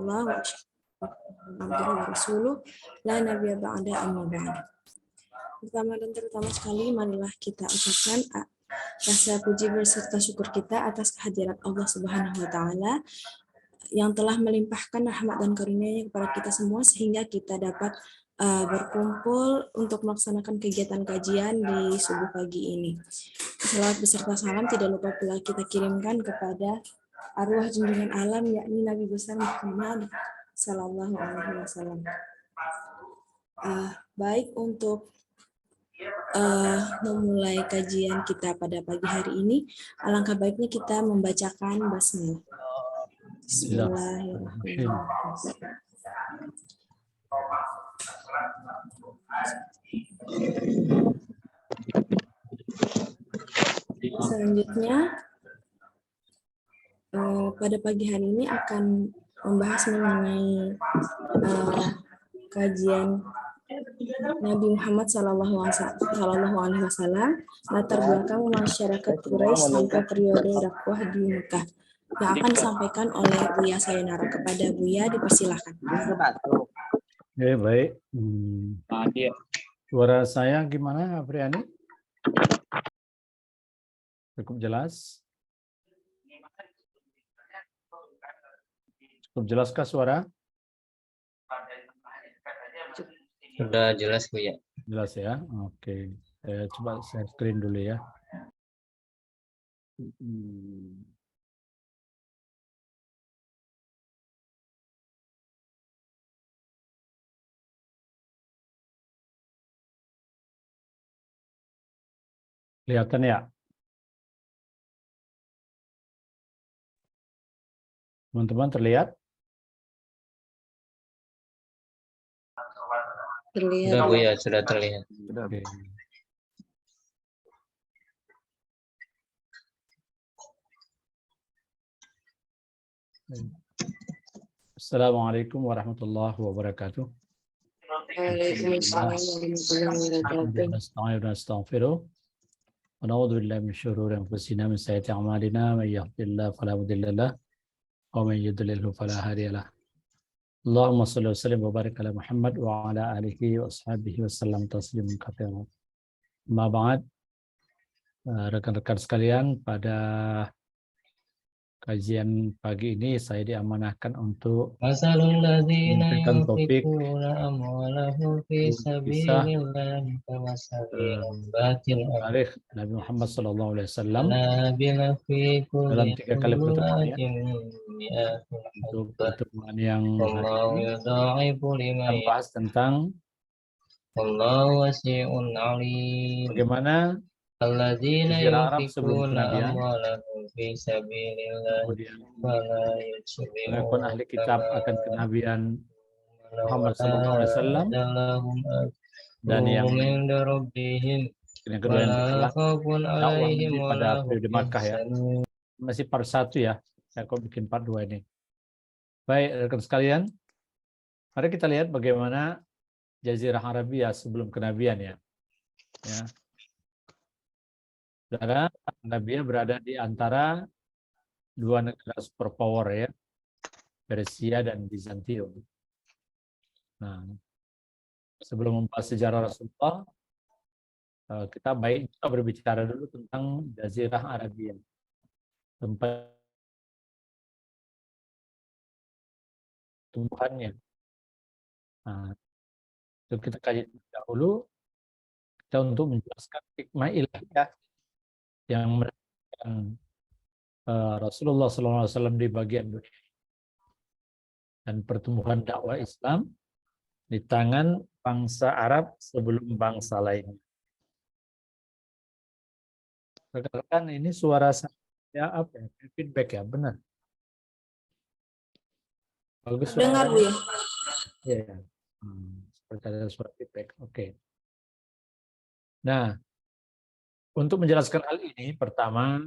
illallah wa asyhadu anna abduhu wa rasuluh la nabiyya ba'da amma ba'd. Pertama dan terutama sekali, marilah kita ucapkan rasa puji berserta syukur kita atas kehadirat Allah Subhanahu wa taala yang telah melimpahkan rahmat dan karunia-Nya kepada kita semua sehingga kita dapat berkumpul untuk melaksanakan kegiatan kajian di subuh pagi ini. Salawat beserta salam tidak lupa pula kita kirimkan kepada arwah junjungan alam, yakni Nabi besar Muhammad Sallallahu Alaihi Wasallam. Baik, untuk memulai kajian kita pada pagi hari ini, alangkah baiknya kita membacakan basmalah. Bismillahirrahmanirrahim. Selanjutnya, pada pagi hari ini akan membahas mengenai kajian Nabi Muhammad Sallallahu Alaihi Wasallam, latar belakang masyarakat Quraisy sampai periode dakwah di Mekah, yang akan disampaikan oleh Buya Sayonara. Kepada Buya, dipersilahkan. Oke, baik. Suara saya gimana, Apriani? Cukup jelas? Cukup jelaskah suara? Sudah jelas, Bu ya. Jelas ya. Oke. Coba share screen dulu ya. Kelihatan ya? Teman-teman terlihat? Terlihat. Sudah, Bu ya, sudah terlihat. Oke. Assalamualaikum warahmatullahi wabarakatuh. Waalaikumsalam warahmatullahi wabarakatuh. Nastaghfiruh. Wa na'udzu billahi min syururi anfusina min sayyiati a'malina, may yahdihillahu fala mudilla lahu wa may yudlilhu fala hadiya lahu. Allahumma shalli wa sallim wa barik ala Muhammad wa ala alihi wa ashabihi wa sallam tasliman katsiran. Amma ba'd. Rekan-rekan sekalian, pada kajian pagi ini saya diamanahkan untuk memberikan topik tarikh Nabi Muhammad SAW dalam 3 kali pertemuan, untuk pertemuan yang hari ini kita bahas tentang bagaimana Jazirah Arab sebelum kenabian, kemudian pengakuan ahli kitab akan kenabian Muhammad SAW, dan yang kedua yang adalah dakwah Nabi pada periode Makkah ya. Masih part 1 ya, saya kok bikin part 2 ini. Baik, rekan sekalian, mari kita lihat bagaimana Jazirah Arabia sebelum kenabian ya. Saudara, Arabia berada di antara dua negara superpower ya, Persia dan Bizantium. Nah, sebelum membahas sejarah Rasulullah, kita baik juga berbicara dulu tentang Jazirah Arabia, tempat tumbuhannya. Nah, itu kita kaji dahulu, kita untuk menjelaskan hikmah ilahiyah yang mendapatkan Rasulullah SAW di bagian dunia dan pertumbuhan dakwah Islam di tangan bangsa Arab sebelum bangsa lainnya. Rekan-rekan, ini suara saya apa ya? Feedback ya, benar? Bagus suara. Dengar, Bu ya? Ya. Seperti ada suara feedback. Oke. Nah, untuk menjelaskan hal ini, pertama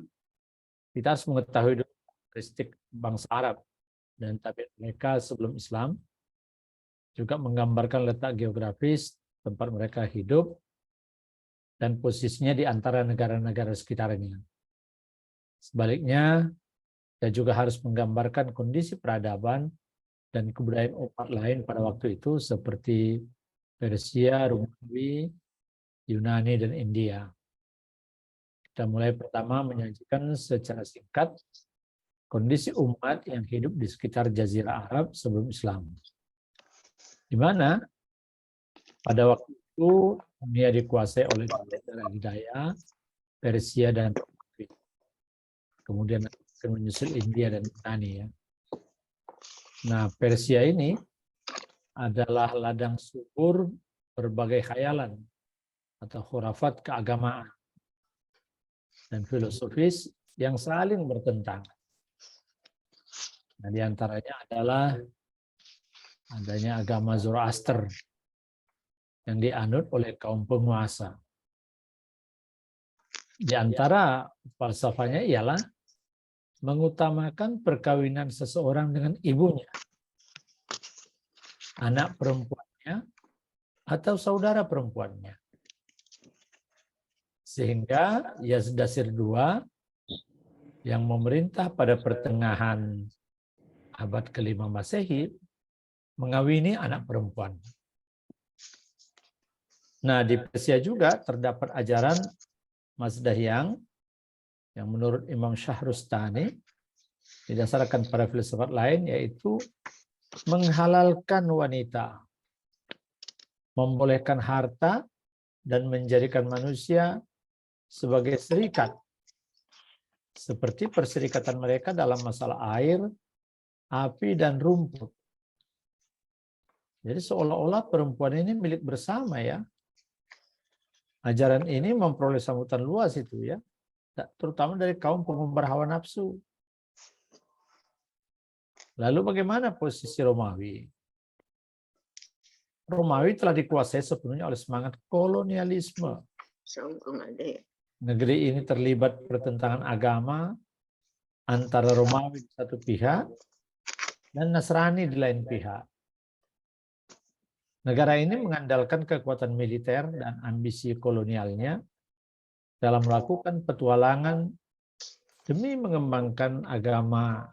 kita harus mengetahui dulu karakteristik bangsa Arab dan tabiat mereka sebelum Islam, juga menggambarkan letak geografis tempat mereka hidup dan posisinya di antara negara-negara sekitarnya. Sebaliknya, kita juga harus menggambarkan kondisi peradaban dan kebudayaan umat lain pada waktu itu seperti Persia, Romawi, Yunani, dan India. Kita mulai pertama menyajikan secara singkat kondisi umat yang hidup di sekitar Jazirah Arab sebelum Islam. Di mana pada waktu itu dunia dikuasai oleh negara Hidayah, Persia, dan Romawi. Kemudian akan menyusul India dan Yunani ya. Nah, Persia ini adalah ladang subur berbagai khayalan atau khurafat keagamaan dan filosofis yang saling bertentangan. Nah, di antaranya adalah adanya agama Zoroaster yang dianut oleh kaum penguasa. Di antara falsafahnya ialah mengutamakan perkawinan seseorang dengan ibunya, anak perempuannya, atau saudara perempuannya. Sehingga Yazdasir II yang memerintah pada pertengahan abad ke-5 Masehi mengawini anak perempuan. Nah, di Persia juga terdapat ajaran Mazdahyang yang menurut Imam Syahrustani didasarkan pada filsafat lain, yaitu menghalalkan wanita, membolehkan harta, dan menjadikan manusia sebagai serikat, seperti perserikatan mereka dalam masalah air, api, dan rumput. Jadi seolah-olah perempuan ini milik bersama ya. Ajaran ini memperoleh sambutan luas itu ya, terutama dari kaum pengumbar hawa nafsu. Lalu bagaimana posisi Romawi? Romawi telah dikuasai sepenuhnya oleh semangat kolonialisme. Negeri ini terlibat pertentangan agama antara Romawi di satu pihak dan Nasrani di lain pihak. Negara ini mengandalkan kekuatan militer dan ambisi kolonialnya dalam melakukan petualangan demi mengembangkan agama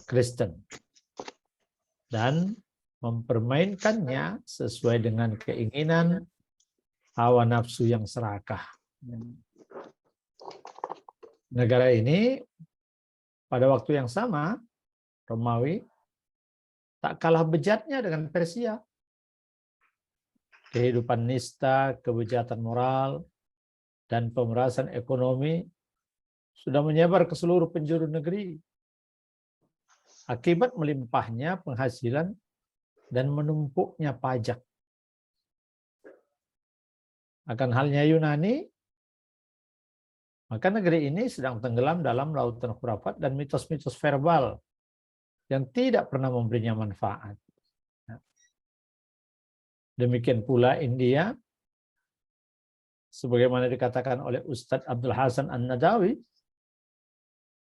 Kristen dan mempermainkannya sesuai dengan keinginan hawa nafsu yang serakah. Negara ini pada waktu yang sama, Romawi tak kalah bejatnya dengan Persia. Kehidupan nista, kebejatan moral, dan pemerasan ekonomi sudah menyebar ke seluruh penjuru negeri. Akibat melimpahnya penghasilan dan menumpuknya pajak. Akan halnya Yunani, maka negeri ini sedang tenggelam dalam lautan khurafat dan mitos-mitos verbal yang tidak pernah memberinya manfaat. Demikian pula India, sebagaimana dikatakan oleh Ustadz Abdul Hasan An-Nadawi,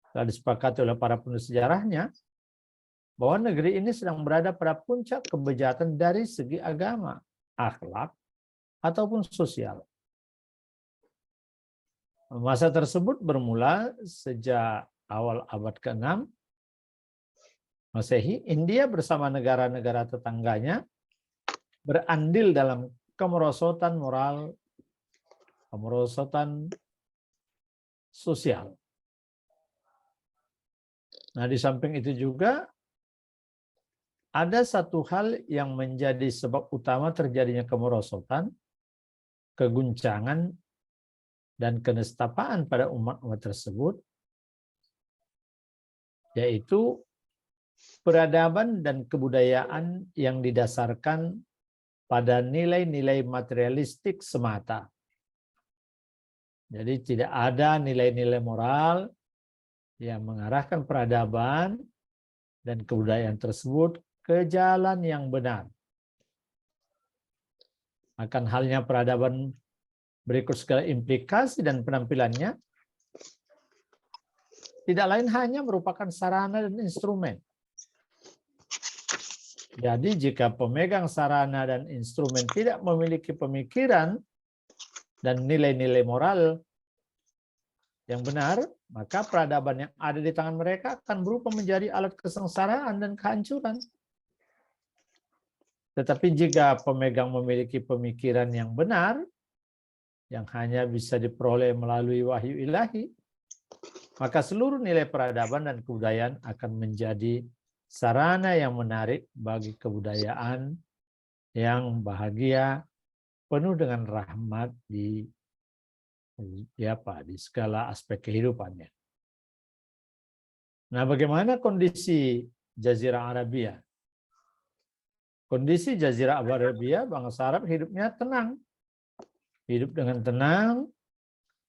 telah disepakati oleh para penulis sejarahnya, bahwa negeri ini sedang berada pada puncak kebejatan dari segi agama, akhlak, ataupun sosial. Masa tersebut bermula sejak awal abad ke-6 Masehi. India bersama negara-negara tetangganya berandil dalam kemerosotan moral, kemerosotan sosial. Nah, di samping itu juga ada satu hal yang menjadi sebab utama terjadinya kemerosotan, keguncangan, dan kenestapaan pada umat-umat tersebut, yaitu peradaban dan kebudayaan yang didasarkan pada nilai-nilai materialistik semata. Jadi tidak ada nilai-nilai moral yang mengarahkan peradaban dan kebudayaan tersebut ke jalan yang benar. Akan halnya peradaban berikut segala implikasi dan penampilannya tidak lain hanya merupakan sarana dan instrumen. Jadi jika pemegang sarana dan instrumen tidak memiliki pemikiran dan nilai-nilai moral yang benar, maka peradaban yang ada di tangan mereka akan berubah menjadi alat kesengsaraan dan kehancuran. Tetapi jika pemegang memiliki pemikiran yang benar, yang hanya bisa diperoleh melalui wahyu ilahi, maka seluruh nilai peradaban dan kebudayaan akan menjadi sarana yang menarik bagi kebudayaan yang bahagia, penuh dengan rahmat di segala aspek kehidupannya. Nah, bagaimana kondisi Jazirah Arabia? Kondisi Jazirah Arabia, bangsa Arab hidupnya tenang. Hidup dengan tenang,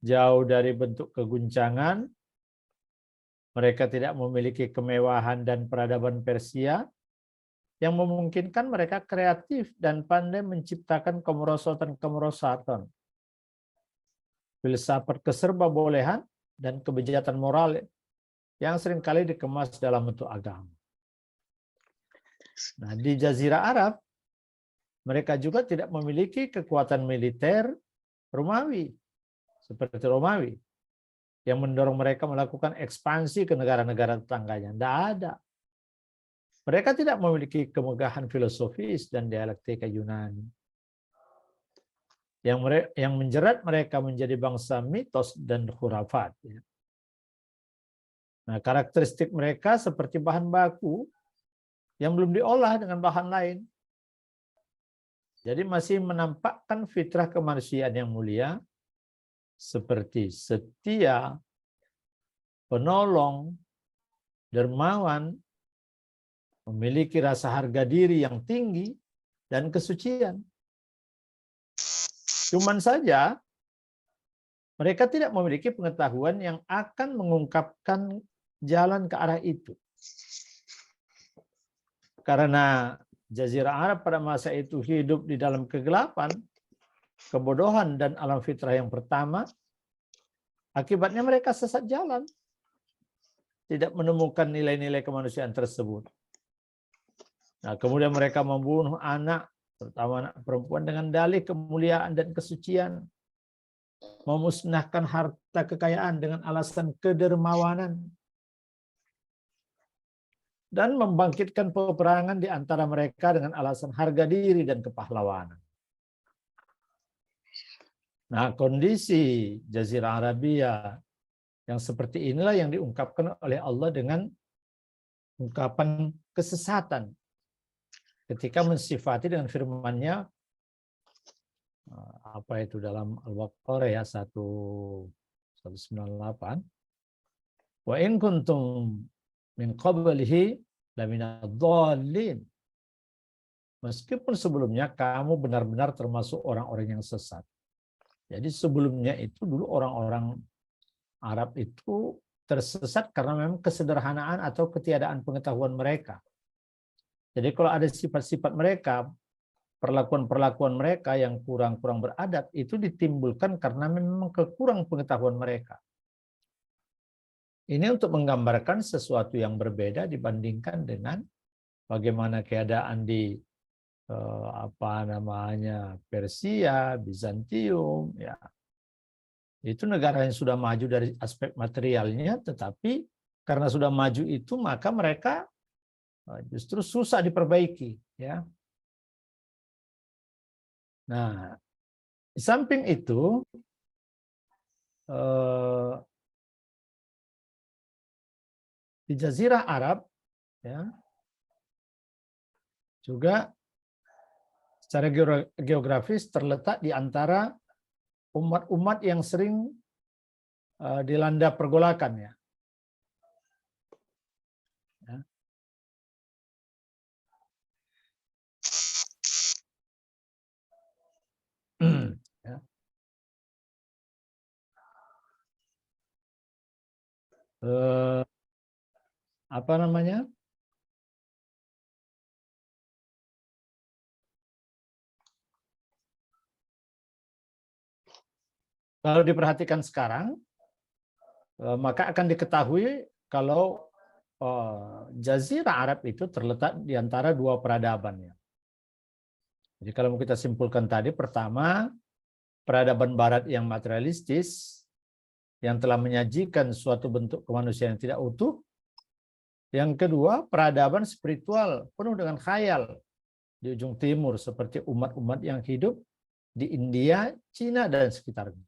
jauh dari bentuk keguncangan. Mereka tidak memiliki kemewahan dan peradaban Persia yang memungkinkan mereka kreatif dan pandai menciptakan kemerosotan-kemerosotan. Filsafat keserba-bolehan dan kebejatan moral yang seringkali dikemas dalam bentuk agama. Nah, di Jazirah Arab, mereka juga tidak memiliki kekuatan militer Romawi, seperti Romawi, yang mendorong mereka melakukan ekspansi ke negara-negara tetangganya. Tidak ada. Mereka tidak memiliki kemegahan filosofis dan dialektika Yunani yang menjerat mereka menjadi bangsa mitos dan khurafat. Nah, karakteristik mereka seperti bahan baku yang belum diolah dengan bahan lain. Jadi masih menampakkan fitrah kemanusiaan yang mulia seperti setia, penolong, dermawan, memiliki rasa harga diri yang tinggi, dan kesucian. Cuman saja, mereka tidak memiliki pengetahuan yang akan mengungkapkan jalan ke arah itu. Karena Jazirah Arab pada masa itu hidup di dalam kegelapan, kebodohan, dan alam fitrah yang pertama, akibatnya mereka sesat jalan. Tidak menemukan nilai-nilai kemanusiaan tersebut. Nah, kemudian mereka membunuh anak, terutama anak perempuan, dengan dalih kemuliaan dan kesucian. Memusnahkan harta kekayaan dengan alasan kedermawanan. Dan membangkitkan peperangan di antara mereka dengan alasan harga diri dan kepahlawanan. Nah, kondisi Jazirah Arabia yang seperti inilah yang diungkapkan oleh Allah dengan ungkapan kesesatan. Ketika mensifati dengan firman-Nya, apa itu dalam Al-Baqarah ya 198, wa in kuntum min qablihi laminadh-dhallin. Meskipun sebelumnya kamu benar-benar termasuk orang-orang yang sesat. Jadi sebelumnya itu dulu orang-orang Arab itu tersesat karena memang kesederhanaan atau ketiadaan pengetahuan mereka. Jadi kalau ada sifat-sifat mereka, perlakuan-perlakuan mereka yang kurang-kurang beradab, itu ditimbulkan karena memang kekurang pengetahuan mereka. Ini untuk menggambarkan sesuatu yang berbeda dibandingkan dengan bagaimana keadaan di Persia, Bizantium, ya. Itu negara yang sudah maju dari aspek materialnya, tetapi karena sudah maju itu maka mereka justru susah diperbaiki, ya. Nah, di samping itu di Jazirah Arab, ya, juga secara geografis terletak di antara umat-umat yang sering dilanda pergolakan, ya. Ya. Apa namanya? Kalau diperhatikan sekarang, maka akan diketahui kalau Jazirah Arab itu terletak di antara dua peradaban, ya. Jadi kalau kita simpulkan tadi, pertama, peradaban Barat yang materialistis, yang telah menyajikan suatu bentuk kemanusiaan yang tidak utuh. Yang kedua, peradaban spiritual penuh dengan khayal di ujung timur seperti umat-umat yang hidup di India, Cina, dan sekitarnya.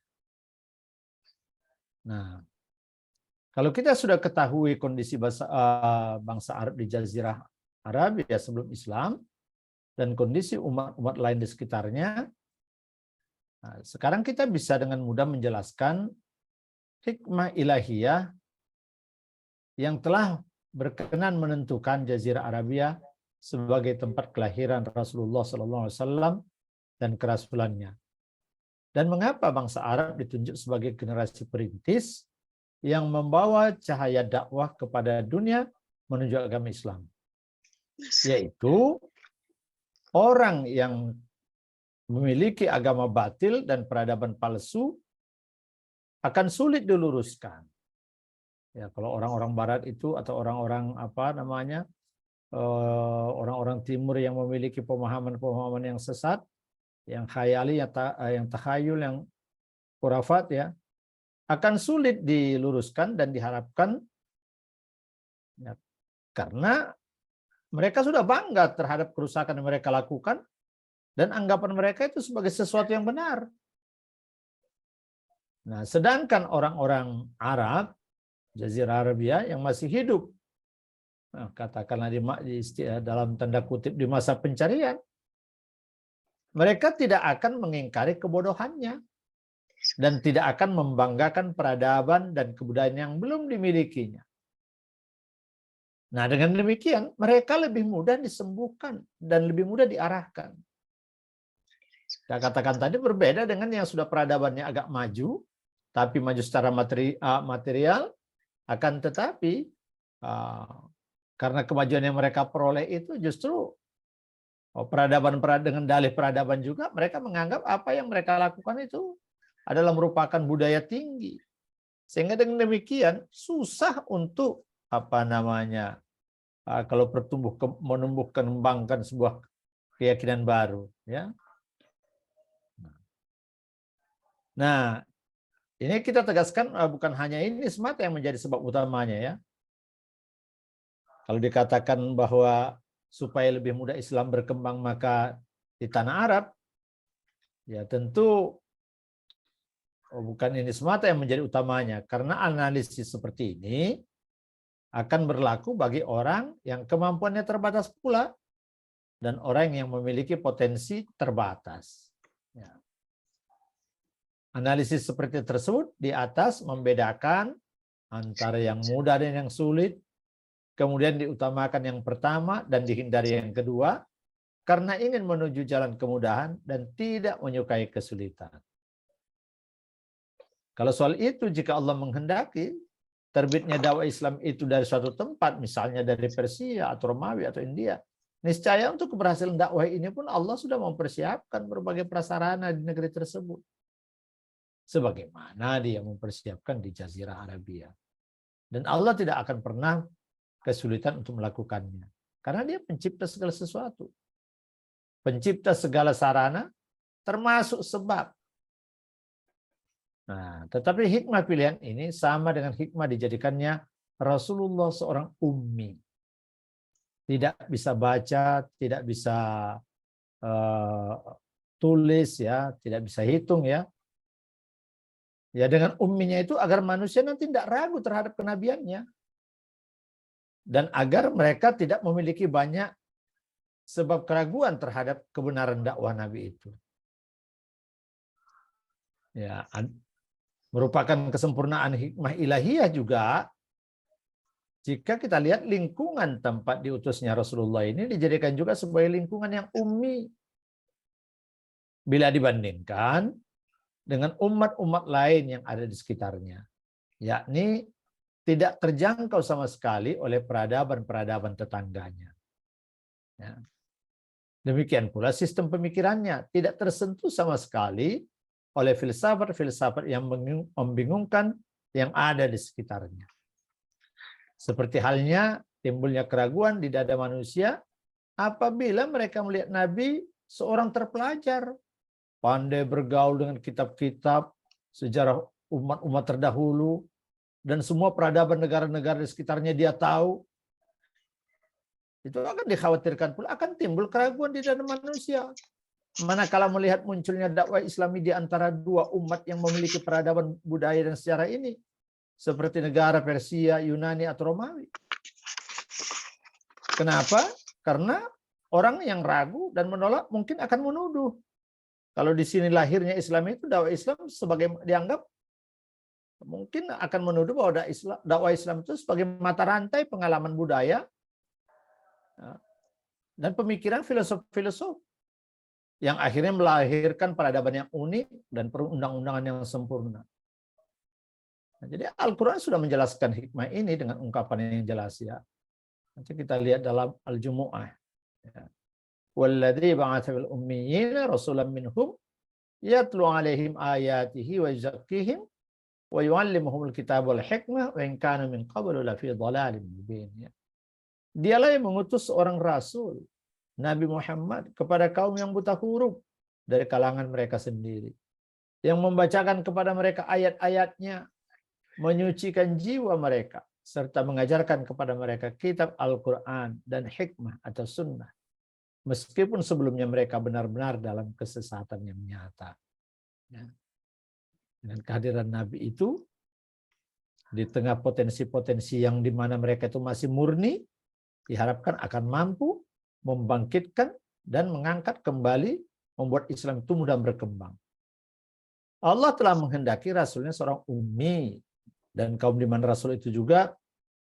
Nah, kalau kita sudah ketahui kondisi bangsa Arab di Jazirah Arab ya sebelum Islam dan kondisi umat-umat lain di sekitarnya, nah, sekarang kita bisa dengan mudah menjelaskan hikmah ilahiyah yang telah berkenan menentukan Jazirah Arabia sebagai tempat kelahiran Rasulullah SAW dan kerasulannya. Dan mengapa bangsa Arab ditunjuk sebagai generasi perintis yang membawa cahaya dakwah kepada dunia menuju agama Islam. Yaitu orang yang memiliki agama batil dan peradaban palsu akan sulit diluruskan. Ya, kalau orang-orang Barat itu atau orang-orang orang-orang Timur yang memiliki pemahaman-pemahaman yang sesat, yang khayali, yang takhayul, yang khurafat ya, akan sulit diluruskan dan diharapkan ya, karena mereka sudah bangga terhadap kerusakan yang mereka lakukan dan anggapan mereka itu sebagai sesuatu yang benar. Nah, sedangkan orang-orang Arab Jazirah Arabia yang masih hidup, nah, katakanlah dalam tanda kutip di masa pencarian, mereka tidak akan mengingkari kebodohannya dan tidak akan membanggakan peradaban dan kebudayaan yang belum dimilikinya. Nah, dengan demikian mereka lebih mudah disembuhkan dan lebih mudah diarahkan. Saya katakan tadi berbeda dengan yang sudah peradabannya agak maju, tapi maju secara material. Akan tetapi karena kemajuan yang mereka peroleh itu justru peradaban dengan dalih peradaban juga mereka menganggap apa yang mereka lakukan itu adalah merupakan budaya tinggi. Sehingga dengan demikian susah untuk kalau menumbuh kembangkan sebuah keyakinan baru ya. Nah, ini kita tegaskan bukan hanya ini semata yang menjadi sebab utamanya ya. Kalau dikatakan bahwa supaya lebih mudah Islam berkembang maka di tanah Arab, ya tentu bukan ini semata yang menjadi utamanya. Karena analisis seperti ini akan berlaku bagi orang yang kemampuannya terbatas pula dan orang yang memiliki potensi terbatas. Ya. Analisis seperti tersebut di atas membedakan antara yang mudah dan yang sulit, kemudian diutamakan yang pertama dan dihindari yang kedua, karena ingin menuju jalan kemudahan dan tidak menyukai kesulitan. Kalau soal itu, jika Allah menghendaki, terbitnya dakwah Islam itu dari suatu tempat, misalnya dari Persia atau Romawi atau India, niscaya untuk keberhasilan dakwah ini pun Allah sudah mempersiapkan berbagai prasarana di negeri tersebut. Sebagaimana dia mempersiapkan di Jazirah Arabia. Dan Allah tidak akan pernah kesulitan untuk melakukannya. Karena dia pencipta segala sesuatu. Pencipta segala sarana, termasuk sebab. Nah, tetapi hikmah pilihan ini sama dengan hikmah dijadikannya Rasulullah seorang ummi. Tidak bisa baca, tidak bisa tulis, ya, tidak bisa hitung, ya. Ya, dengan umminya itu agar manusia nanti tidak ragu terhadap kenabiannya. Dan agar mereka tidak memiliki banyak sebab keraguan terhadap kebenaran dakwah Nabi itu. Ya, merupakan kesempurnaan hikmah ilahiyah juga jika kita lihat lingkungan tempat diutusnya Rasulullah ini dijadikan juga sebagai lingkungan yang ummi. Bila dibandingkan dengan umat-umat lain yang ada di sekitarnya. Yakni tidak terjangkau sama sekali oleh peradaban-peradaban tetangganya. Ya. Demikian pula sistem pemikirannya tidak tersentuh sama sekali oleh filsafat-filsafat yang membingungkan yang ada di sekitarnya. Seperti halnya timbulnya keraguan di dada manusia apabila mereka melihat Nabi seorang terpelajar, pandai bergaul dengan kitab-kitab sejarah umat-umat terdahulu, dan semua peradaban negara-negara di sekitarnya dia tahu, itu akan dikhawatirkan pula akan timbul keraguan di dalam manusia. Manakala melihat munculnya dakwah Islami di antara dua umat yang memiliki peradaban budaya dan sejarah ini, seperti negara Persia, Yunani, atau Romawi. Kenapa? Karena orang yang ragu dan menolak mungkin akan menuduh. Kalau di sini lahirnya Islam itu, dakwah Islam sebagai dianggap, mungkin akan menuduh bahwa dakwah Islam itu sebagai mata rantai pengalaman budaya dan pemikiran filosof-filosof yang akhirnya melahirkan peradaban yang unik dan perundang-undangan yang sempurna. Nah, jadi Al-Quran sudah menjelaskan hikmah ini dengan ungkapan yang jelas ya. Nanti kita lihat dalam Al-Jumu'ah. Walladzi ba'atsa fil ummiyina rasulan minhum yatlu 'alaihim ayatihi wa yuzakkihim wa yu'allimuhumul kitaba wal hikmah wa in kanu min qablu lafi dhalalin mubin. Dialah yang mengutus seorang rasul, Nabi Muhammad, kepada kaum yang buta huruf dari kalangan mereka sendiri, yang membacakan kepada mereka ayat-ayatnya, menyucikan jiwa mereka, serta mengajarkan kepada mereka kitab Al-Quran dan hikmah atau sunnah, meskipun sebelumnya mereka benar-benar dalam kesesatan yang nyata. Dengan kehadiran Nabi itu, di tengah potensi-potensi yang dimana mereka itu masih murni, diharapkan akan mampu membangkitkan dan mengangkat kembali, membuat Islam tumbuh dan berkembang. Allah telah menghendaki Rasulnya seorang ummi, dan kaum di mana Rasul itu juga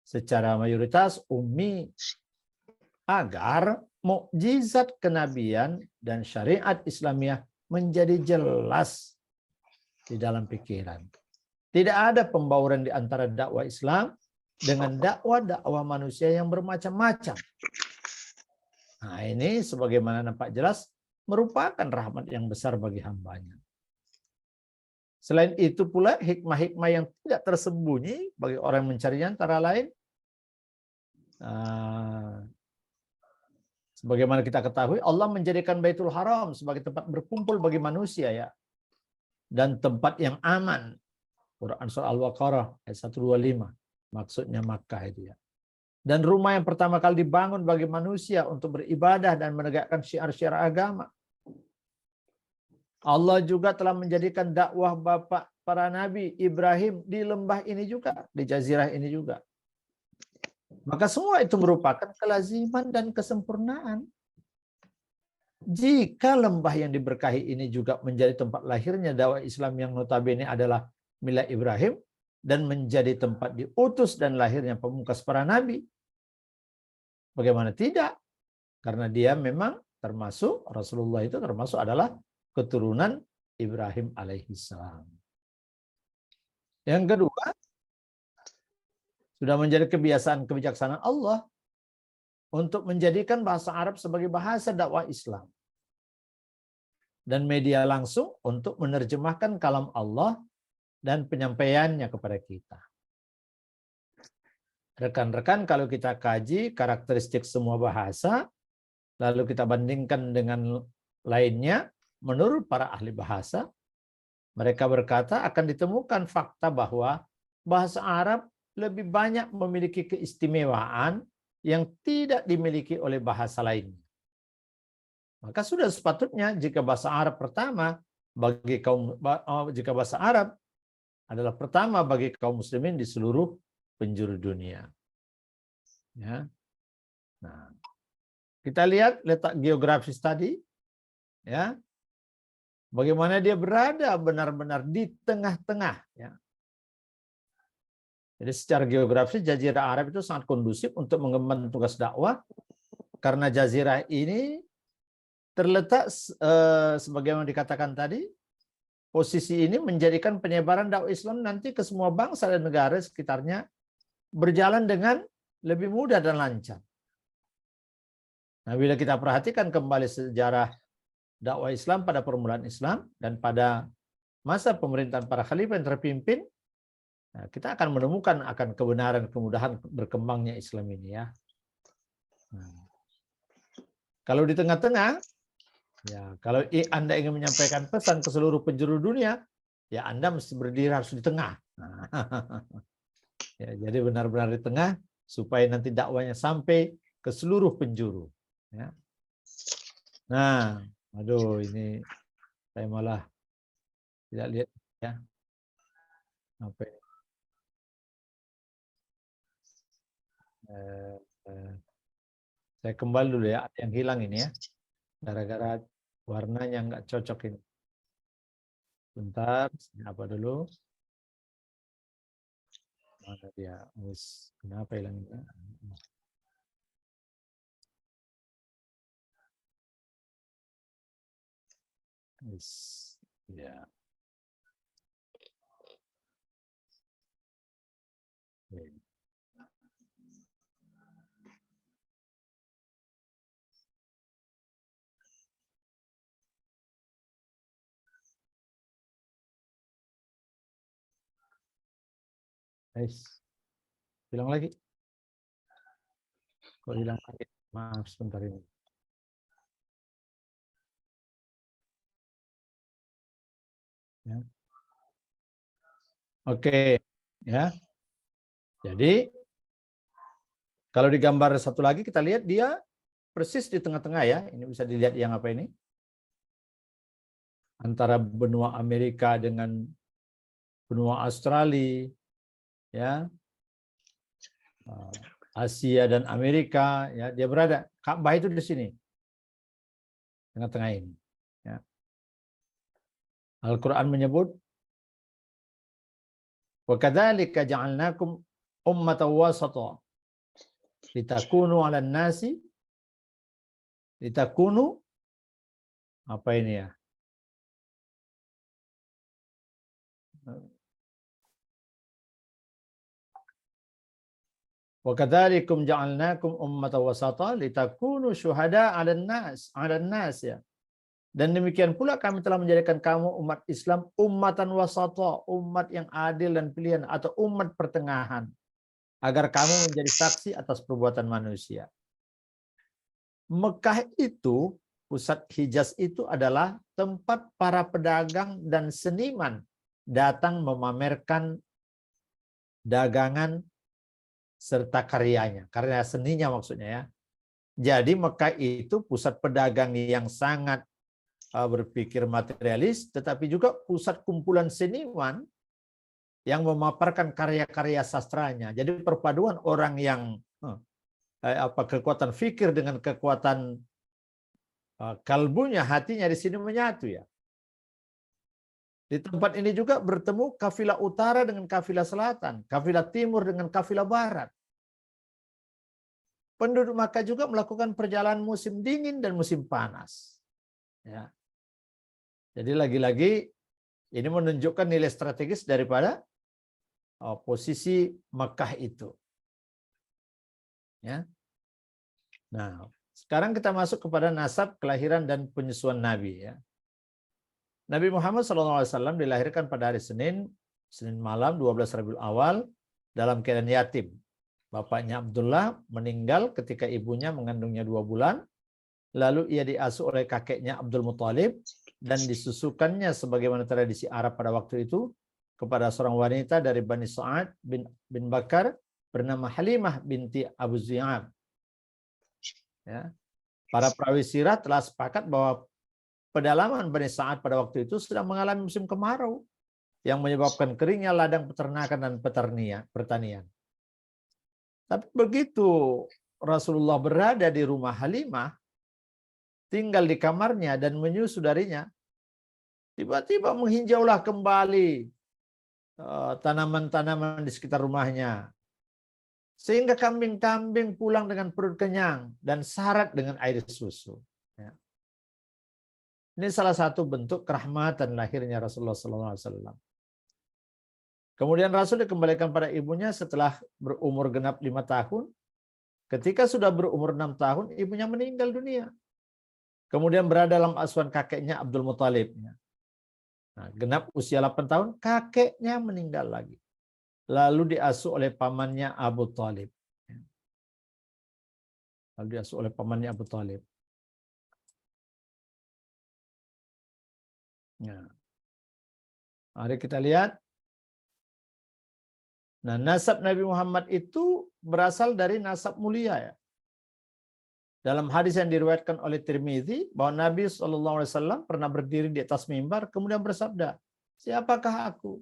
secara mayoritas ummi, agar mukjizat kenabian dan syariat Islamiyah menjadi jelas di dalam pikiran. Tidak ada pembauran di antara dakwah Islam dengan dakwah manusia yang bermacam-macam. Nah, ini sebagaimana nampak jelas merupakan rahmat yang besar bagi hambanya. Selain itu pula hikmah-hikmah yang tidak tersembunyi bagi orang yang mencarinya antara lain, sebagaimana kita ketahui, Allah menjadikan Baitul Haram sebagai tempat berkumpul bagi manusia ya, dan tempat yang aman. Quran surah Al-Baqarah ayat 125, maksudnya Makkah itu ya. Dan rumah yang pertama kali dibangun bagi manusia untuk beribadah dan menegakkan syiar-syiar agama. Allah juga telah menjadikan dakwah bapak para nabi Ibrahim di lembah ini juga, di jazirah ini juga. Maka semua itu merupakan kelaziman dan kesempurnaan. Jika lembah yang diberkahi ini juga menjadi tempat lahirnya dakwah Islam yang notabene adalah milah Ibrahim, dan menjadi tempat diutus dan lahirnya pemungkas para nabi, bagaimana tidak? Karena dia memang termasuk, Rasulullah itu termasuk adalah keturunan Ibrahim alaihissalam. Yang kedua, sudah menjadi kebiasaan kebijaksanaan Allah untuk menjadikan bahasa Arab sebagai bahasa dakwah Islam dan media langsung untuk menerjemahkan kalam Allah dan penyampaiannya kepada kita. Rekan-rekan, kalau kita kaji karakteristik semua bahasa, lalu kita bandingkan dengan lainnya, menurut para ahli bahasa, mereka berkata akan ditemukan fakta bahwa bahasa Arab lebih banyak memiliki keistimewaan yang tidak dimiliki oleh bahasa lainnya. Maka sudah sepatutnya jika bahasa Arab pertama bagi jika bahasa Arab adalah pertama bagi kaum muslimin di seluruh penjuru dunia. Ya. Nah, kita lihat letak geografis tadi, ya, bagaimana dia berada benar-benar di tengah-tengah. Ya. Jadi secara geografis Jazirah Arab itu sangat kondusif untuk mengemban tugas dakwah, karena Jazirah ini terletak sebagaimana dikatakan tadi. Posisi ini menjadikan penyebaran dakwah Islam nanti ke semua bangsa dan negara sekitarnya berjalan dengan lebih mudah dan lancar. Nah, bila kita perhatikan kembali sejarah dakwah Islam pada permulaan Islam dan pada masa pemerintahan para khalifah yang terpimpin, nah, kita akan menemukan akan kebenaran kemudahan berkembangnya Islam ini ya. Nah, kalau di tengah-tengah, ya, kalau Anda ingin menyampaikan pesan ke seluruh penjuru dunia, ya Anda mesti berdiri harus di tengah. Nah, ya, jadi benar-benar di tengah supaya nanti dakwanya sampai ke seluruh penjuru. Ya. Nah, aduh ini saya malah tidak lihat ya apa ini. Saya kembali dulu ya, ada yang hilang ini ya, gara-gara warnanya nggak cocok ini. Bentar, apa dulu? Mana dia? Kenapa hilangnya? Ya. Hilang lagi. Kok hilang lagi? Maaf sebentar ini. Ya. Oke, ya. Jadi kalau di gambar satu lagi kita lihat dia persis di tengah-tengah ya. Ini bisa dilihat yang apa ini? Antara benua Amerika dengan benua Australia, ya. Asia dan Amerika, ya, dia berada. Ka'bah itu di sini, tengah-tengah ini. Ya. Al-Quran menyebut, wa kadzalika ja'alnakum ummatan wasata litakunu 'alan nasi litakunu apa ini ya? Wa kadzalikum ja'alnakum ummatan wasata litakunu syuhada 'alan nas ya. Dan demikian pula kami telah menjadikan kamu umat Islam ummatan wasata, umat yang adil dan pilihan atau umat pertengahan, agar kamu menjadi saksi atas perbuatan manusia. Mekah itu, pusat Hijaz itu adalah tempat para pedagang dan seniman datang memamerkan dagangan serta karyanya, karya seninya maksudnya ya. Jadi Mekah itu pusat pedagang yang sangat berpikir materialis, tetapi juga pusat kumpulan seniman yang memaparkan karya-karya sastranya. Jadi perpaduan orang yang kekuatan fikir dengan kekuatan kalbunya, hatinya di sini menyatu ya. Di tempat ini juga bertemu kafilah utara dengan kafilah selatan, kafilah timur dengan kafilah barat. Penduduk Makkah juga melakukan perjalanan musim dingin dan musim panas. Ya. Jadi lagi-lagi ini menunjukkan nilai strategis daripada posisi Makkah itu. Ya. Nah, sekarang kita masuk kepada nasab, kelahiran dan penyusuan Nabi. Ya. Nabi Muhammad SAW dilahirkan pada hari Senin malam 12 Rabiul Awal dalam keadaan yatim. Bapaknya Abdullah meninggal ketika ibunya mengandungnya 2 bulan. Lalu ia diasuh oleh kakeknya Abdul Muthalib dan disusukannya sebagaimana tradisi Arab pada waktu itu kepada seorang wanita dari Bani Sa'ad bin Bakar bernama Halimah binti Abu Ziyad. Ya. Para perawi sirah telah sepakat bahwa pedalaman Bani Sa'ad pada waktu itu sedang mengalami musim kemarau yang menyebabkan keringnya ladang peternakan dan pertanian. Tapi begitu Rasulullah berada di rumah Halimah, tinggal di kamarnya dan menyusu darinya, tiba-tiba menghijaulah kembali tanaman-tanaman di sekitar rumahnya. Sehingga kambing-kambing pulang dengan perut kenyang dan syarat dengan air susu. Ya. Ini salah satu bentuk kerahmatan lahirnya Rasulullah SAW. Kemudian Rasul dikembalikan pada ibunya setelah berumur genap 5 tahun. Ketika sudah berumur 6 tahun, ibunya meninggal dunia. Kemudian berada dalam asuhan kakeknya Abdul Muthalib. Nah, genap usia 8 tahun, kakeknya meninggal lagi. Lalu diasuh oleh pamannya Abu Thalib. Ya. Mari kita lihat. Nah, nasab Nabi Muhammad itu berasal dari nasab mulia ya. Dalam hadis yang diriwayatkan oleh Tirmizi bahwa Nabi SAW pernah berdiri di atas mimbar kemudian bersabda, "Siapakah aku?"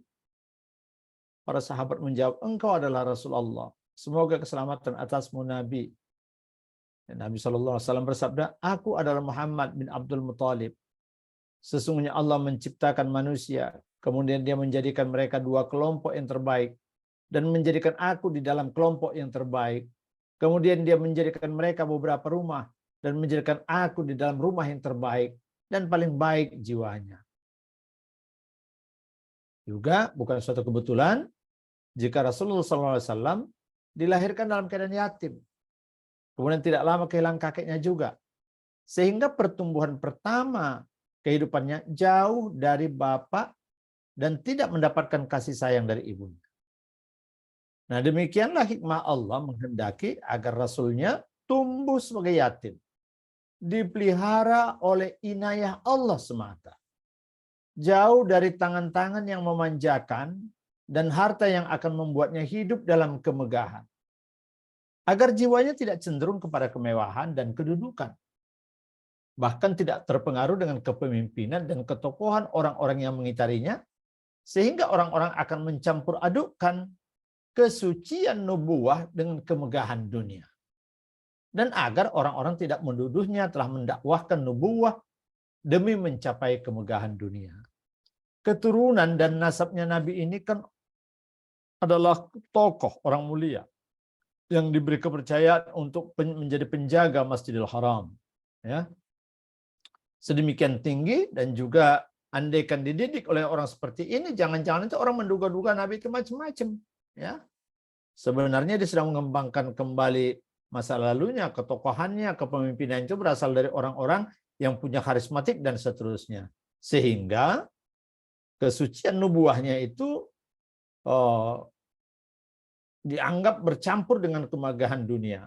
Para sahabat menjawab, "Engkau adalah Rasulullah. Semoga keselamatan atasmu Nabi." Dan Nabi SAW bersabda, "Aku adalah Muhammad bin Abdul Muthalib. Sesungguhnya Allah menciptakan manusia, kemudian Dia menjadikan mereka dua kelompok yang terbaik dan menjadikan aku di dalam kelompok yang terbaik. Kemudian Dia menjadikan mereka beberapa rumah dan menjadikan aku di dalam rumah yang terbaik dan paling baik jiwanya." Juga bukan suatu kebetulan jika Rasulullah SAW dilahirkan dalam keadaan yatim. Kemudian tidak lama kehilangan kakeknya juga. Sehingga pertumbuhan pertama kehidupannya jauh dari bapak dan tidak mendapatkan kasih sayang dari ibunya. Nah, demikianlah hikmah Allah menghendaki agar Rasulnya tumbuh sebagai yatim. Dipelihara oleh inayah Allah semata. Jauh dari tangan-tangan yang memanjakan dan harta yang akan membuatnya hidup dalam kemegahan. Agar jiwanya tidak cenderung kepada kemewahan dan kedudukan. Bahkan tidak terpengaruh dengan kepemimpinan dan ketokohan orang-orang yang mengitarinya, sehingga orang-orang akan mencampur adukkan kesucian nubuwah dengan kemegahan dunia. Dan agar orang-orang tidak menuduhnya telah mendakwahkan nubuwah demi mencapai kemegahan dunia. Keturunan dan nasabnya Nabi ini kan adalah tokoh orang mulia yang diberi kepercayaan untuk menjadi penjaga Masjidil Haram. Ya. Sedemikian tinggi dan juga andaikan dididik oleh orang seperti ini, jangan-jangan itu orang menduga-duga Nabi itu macam-macam. Ya, sebenarnya dia sedang mengembangkan kembali masa lalunya, ketokohannya, kepemimpinan itu berasal dari orang-orang yang punya karismatik dan seterusnya. Sehingga kesucian nubuahnya itu dianggap bercampur dengan kemegahan dunia.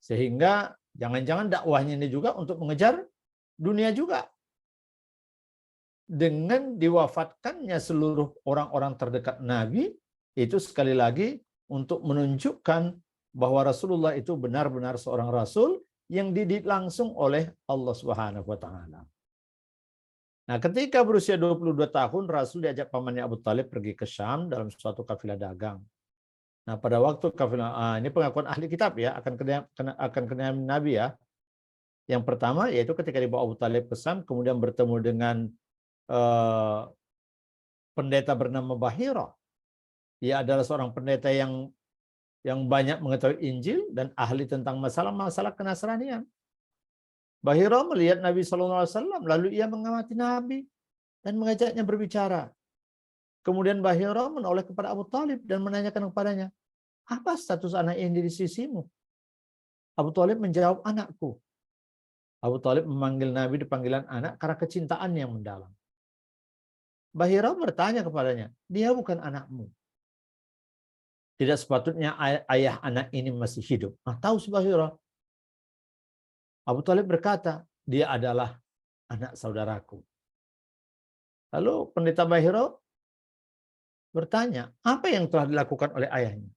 Sehingga jangan-jangan dakwahnya ini juga untuk mengejar dunia juga. Dengan diwafatkannya seluruh orang-orang terdekat Nabi, itu sekali lagi untuk menunjukkan bahwa Rasulullah itu benar-benar seorang Rasul yang dididik langsung oleh Allah Subhanahu wa Ta'ala. Nah, ketika berusia 22 tahun, Rasul diajak pamannya Abu Thalib pergi ke Syam dalam suatu kafilah dagang. Nah, pada waktu kafilah, ini pengakuan ahli kitab ya, akan kenyataan Nabi ya. Yang pertama yaitu ketika dibawa Abu Thalib ke Syam, kemudian bertemu dengan pendeta bernama Bahira. Ia adalah seorang pendeta yang banyak mengetahui Injil dan ahli tentang masalah-masalah kenasranian. Bahira melihat Nabi SAW, lalu ia mengamati Nabi dan mengajaknya berbicara. Kemudian Bahira menoleh kepada Abu Thalib dan menanyakan kepadanya, "Apa status anak ini di sisimu?" Abu Thalib menjawab, "Anakku." Abu Thalib memanggil Nabi dipanggilan anak karena kecintaan yang mendalam. Bahira bertanya kepadanya, "Dia bukan anakmu. Tidak sepatutnya ayah anak ini masih hidup." Nah, tahu si Bahira. Abu Thalib berkata, "Dia adalah anak saudaraku." Lalu pendeta Bahira bertanya, "Apa yang telah dilakukan oleh ayahnya?"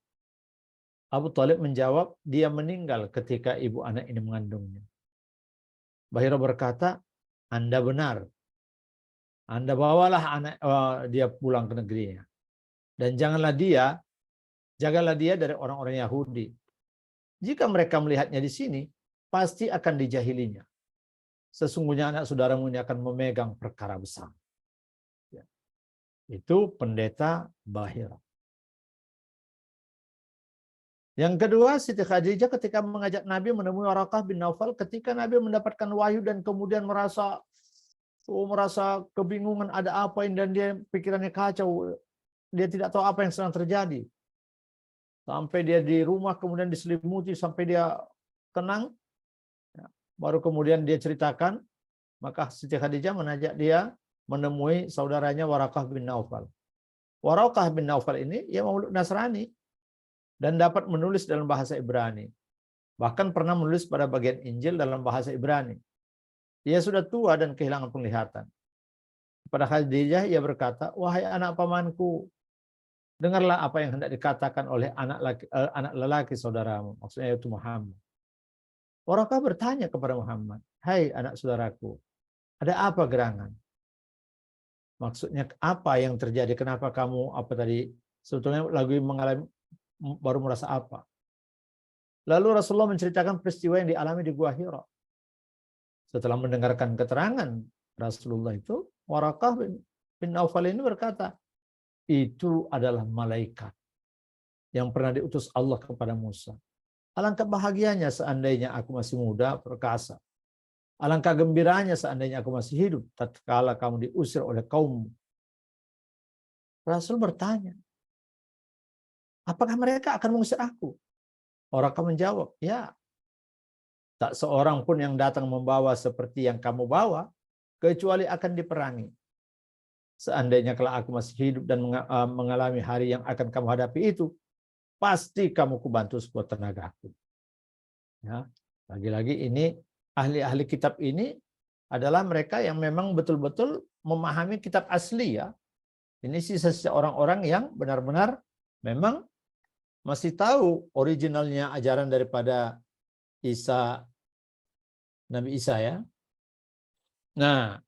Abu Thalib menjawab, "Dia meninggal ketika ibu anak ini mengandungnya." Bahira berkata, "Anda benar. Anda bawalah anak dia pulang ke negerinya. Dan jagalah dia dari orang-orang Yahudi. Jika mereka melihatnya di sini, pasti akan dijahilinya. Sesungguhnya anak saudaramu ini akan memegang perkara besar." Ya. Itu pendeta Bahira. Yang kedua, Siti Khadijah ketika mengajak Nabi menemui Waraqah bin Naufal ketika Nabi mendapatkan wahyu dan kemudian merasa kebingungan ada apa ini, dan dia pikirannya kacau. Dia tidak tahu apa yang sedang terjadi. Sampai dia di rumah kemudian diselimuti sampai dia tenang. Baru kemudian dia ceritakan, maka Siti Khadijah mengajak dia menemui saudaranya Waraqah bin Naufal. Waraqah bin Naufal ini ia memeluk Nasrani dan dapat menulis dalam bahasa Ibrani. Bahkan pernah menulis pada bagian Injil dalam bahasa Ibrani. Ia sudah tua dan kehilangan penglihatan. kepada Khadijah, ia berkata, wahai anak pamanku, dengarlah apa yang hendak dikatakan oleh anak lelaki saudaramu, maksudnya yaitu Muhammad. Warakah bertanya kepada Muhammad, hai anak saudaraku, ada apa gerangan? Maksudnya apa yang terjadi? Kenapa kamu apa tadi? Sebetulnya lagi mengalami baru merasa apa? Lalu Rasulullah menceritakan peristiwa yang dialami di Gua Hira. Setelah mendengarkan keterangan Rasulullah itu, Warakah bin Naufal ini berkata, itu adalah malaikat yang pernah diutus Allah kepada Musa. Alangkah bahagianya seandainya aku masih muda, perkasa. Alangkah gembiranya seandainya aku masih hidup tatkala kamu diusir oleh kaum. Rasul bertanya, apakah mereka akan mengusir aku? Warakah menjawab, ya. Tak seorang pun yang datang membawa seperti yang kamu bawa, kecuali akan diperangi. Seandainya kalau aku masih hidup dan mengalami hari yang akan kamu hadapi itu, pasti kamu kubantu sekuat tenagaku. Ya, lagi-lagi ini ahli-ahli kitab ini adalah mereka yang memang betul-betul memahami kitab asli ya. Ini sisa-sisa orang-orang yang benar-benar memang masih tahu originalnya ajaran daripada Nabi Isa ya. Nah,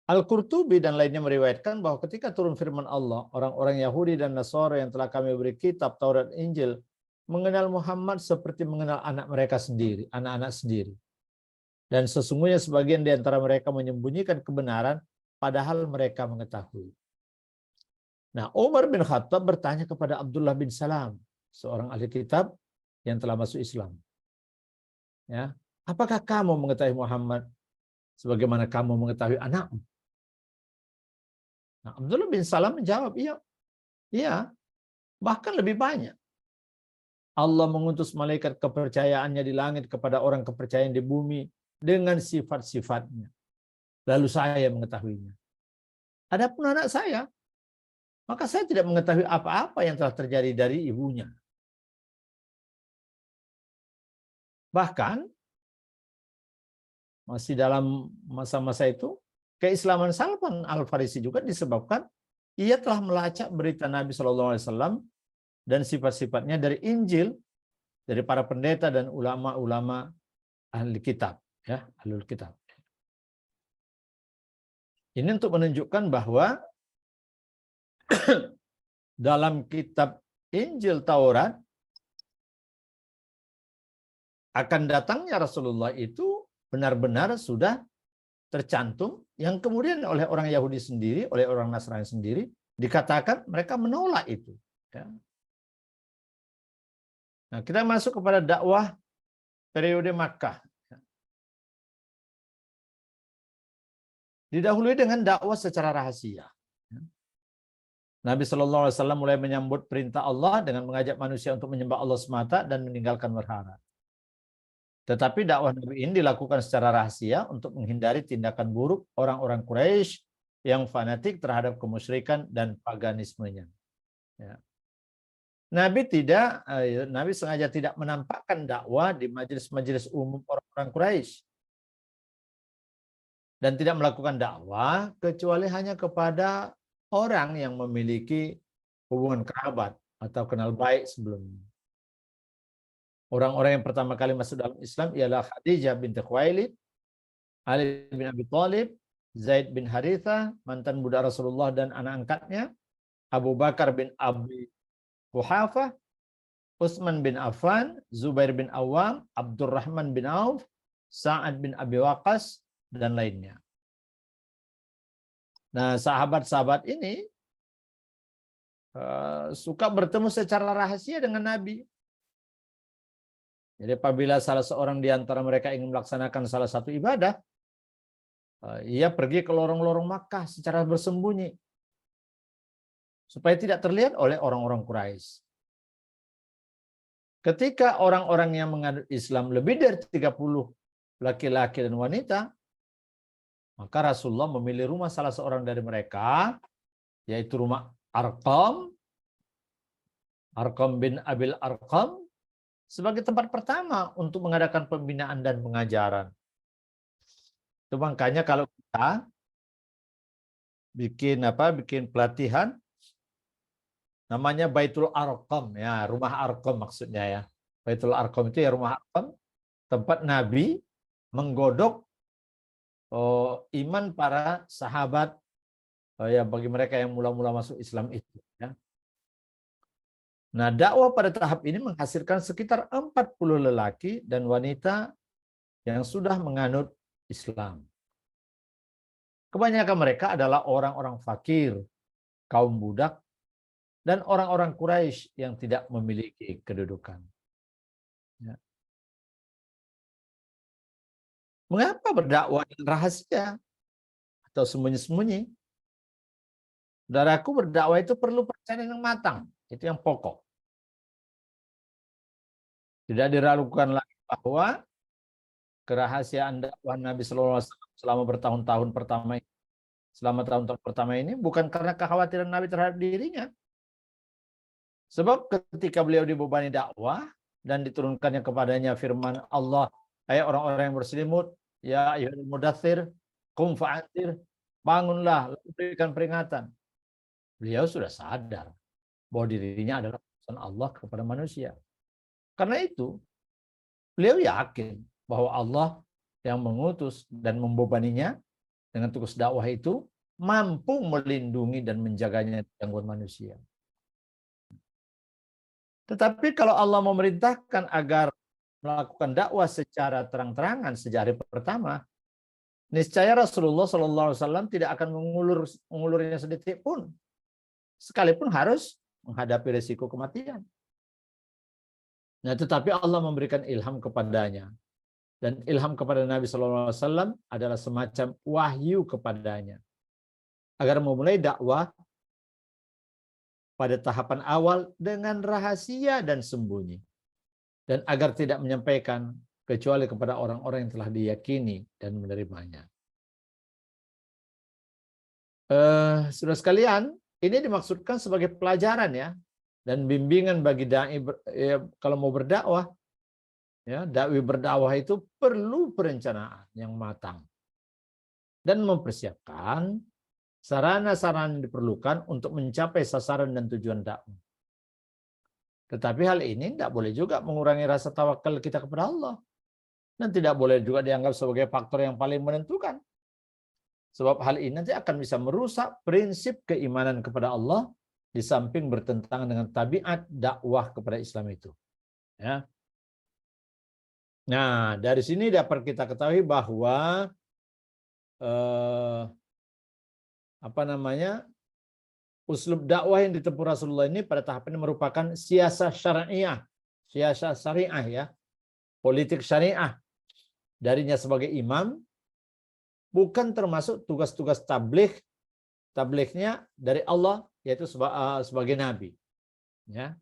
Al-Qurtubi dan lainnya meriwayatkan bahwa ketika turun firman Allah, orang-orang Yahudi dan Nasara yang telah kami beri kitab Taurat Injil mengenal Muhammad seperti mengenal anak mereka sendiri, anak-anak sendiri. Dan sesungguhnya sebagian di antara mereka menyembunyikan kebenaran padahal mereka mengetahui. Nah, Umar bin Khattab bertanya kepada Abdullah bin Salam, seorang ahli kitab yang telah masuk Islam. Ya, apakah kamu mengetahui Muhammad sebagaimana kamu mengetahui anakmu? Nah, Abdullah bin Salam menjawab, iya, iya, bahkan lebih banyak. Allah mengutus malaikat kepercayaannya di langit kepada orang kepercayaan di bumi dengan sifat-sifatnya. Lalu saya mengetahuinya. Adapun anak saya, maka saya tidak mengetahui apa-apa yang telah terjadi dari ibunya. Bahkan, masih dalam masa-masa itu, keislaman Salman Al-Farisi juga disebabkan ia telah melacak berita Nabi SAW dan sifat-sifatnya dari Injil, dari para pendeta dan ulama-ulama ahli kitab, ya, ahlul kitab. Ini untuk menunjukkan bahwa dalam kitab Injil Taurat akan datangnya Rasulullah itu benar-benar sudah tercantum yang kemudian oleh orang Yahudi sendiri, oleh orang Nasrani sendiri dikatakan mereka menolak itu. Ya. Nah, kita masuk kepada dakwah periode Makkah. Didahului dengan dakwah secara rahasia. Nabi SAW mulai menyambut perintah Allah dengan mengajak manusia untuk menyembah Allah semata dan meninggalkan berhala. Tetapi dakwah Nabi ini dilakukan secara rahasia untuk menghindari tindakan buruk orang-orang Quraisy yang fanatik terhadap kemusyrikan dan paganismenya. Ya. Nabi sengaja tidak menampakkan dakwah di majelis-majelis umum orang-orang Quraisy dan tidak melakukan dakwah kecuali hanya kepada orang yang memiliki hubungan kerabat atau kenal baik sebelumnya. Orang-orang yang pertama kali masuk dalam Islam ialah Khadijah binti Khuwailid, Ali bin Abi Thalib, Zaid bin Harithah, mantan budak Rasulullah dan anak angkatnya, Abu Bakar bin Abi Quhafah, Utsman bin Affan, Zubair bin Awam, Abdurrahman bin Auf, Sa'ad bin Abi Waqqas, dan lainnya. Nah, sahabat-sahabat ini suka bertemu secara rahasia dengan Nabi. Jadi apabila salah seorang di antara mereka ingin melaksanakan salah satu ibadah, ia pergi ke lorong-lorong Makkah secara bersembunyi supaya tidak terlihat oleh orang-orang Quraisy. Ketika orang-orang yang menganut Islam lebih dari 30 laki-laki dan wanita, maka Rasulullah memilih rumah salah seorang dari mereka, yaitu rumah Arqam bin Abil Arqam, sebagai tempat pertama untuk mengadakan pembinaan dan pengajaran. Itu makanya kalau kita bikin pelatihan namanya Baitul Arqam ya, rumah Arqam maksudnya ya. Baitul Arqam itu ya rumah Arqam, tempat Nabi menggodok iman para sahabat ya bagi mereka yang mula-mula masuk Islam itu ya. Nah, dakwah pada tahap ini menghasilkan sekitar 40 lelaki dan wanita yang sudah menganut Islam. Kebanyakan mereka adalah orang-orang fakir, kaum budak, dan orang-orang Quraisy yang tidak memiliki kedudukan. Ya. Mengapa berdakwah dengan rahasia atau sembunyi-sembunyi? Saudaraku, berdakwah itu perlu perencanaan yang matang. Itu yang pokok. Tidak diragukan lagi bahwa kerahasiaan dakwah Nabi Sallallahu Alaihi Wasallam selama bertahun-tahun pertama ini, selama tahun-tahun pertama ini bukan karena kekhawatiran Nabi terhadap dirinya. Sebab ketika beliau dibebani dakwah dan diturunkannya kepadanya firman Allah, hai orang-orang yang berselimut, ya ayyuhal mudaththir, qum fa'anzir, bangunlah, berikan peringatan. Beliau sudah sadar bahwa dirinya adalah utusan Allah kepada manusia. Karena itu, beliau yakin bahwa Allah yang mengutus dan membebaninya dengan tugas dakwah itu mampu melindungi dan menjaganya dari gangguan manusia. Tetapi kalau Allah memerintahkan agar melakukan dakwah secara terang-terangan sejak hari pertama, niscaya Rasulullah SAW tidak akan mengulurnya sedetik pun, sekalipun harus menghadapi risiko kematian. Nah, tetapi Allah memberikan ilham kepadanya. Dan ilham kepada Nabi SAW adalah semacam wahyu kepadanya. Agar memulai dakwah pada tahapan awal dengan rahasia dan sembunyi. Dan agar tidak menyampaikan kecuali kepada orang-orang yang telah diyakini dan menerimanya. Saudara sekalian, ini dimaksudkan sebagai pelajaran ya. Dan bimbingan bagi dai kalau mau berdakwah, ya, dai berdakwah itu perlu perencanaan yang matang dan mempersiapkan sarana-sarana yang diperlukan untuk mencapai sasaran dan tujuan dakwah. Tetapi hal ini tidak boleh juga mengurangi rasa tawakal kita kepada Allah dan tidak boleh juga dianggap sebagai faktor yang paling menentukan. Sebab hal ini nanti akan bisa merusak prinsip keimanan kepada Allah di samping bertentangan dengan tabiat dakwah kepada Islam itu. Ya. Nah, dari sini dapat kita ketahui bahwa uslub dakwah yang ditempuh Rasulullah ini pada tahap ini merupakan siasah syariah, ya, politik syariah darinya sebagai imam, bukan termasuk tugas-tugas tabligh-nya dari Allah, yaitu sebagai nabi. Ya.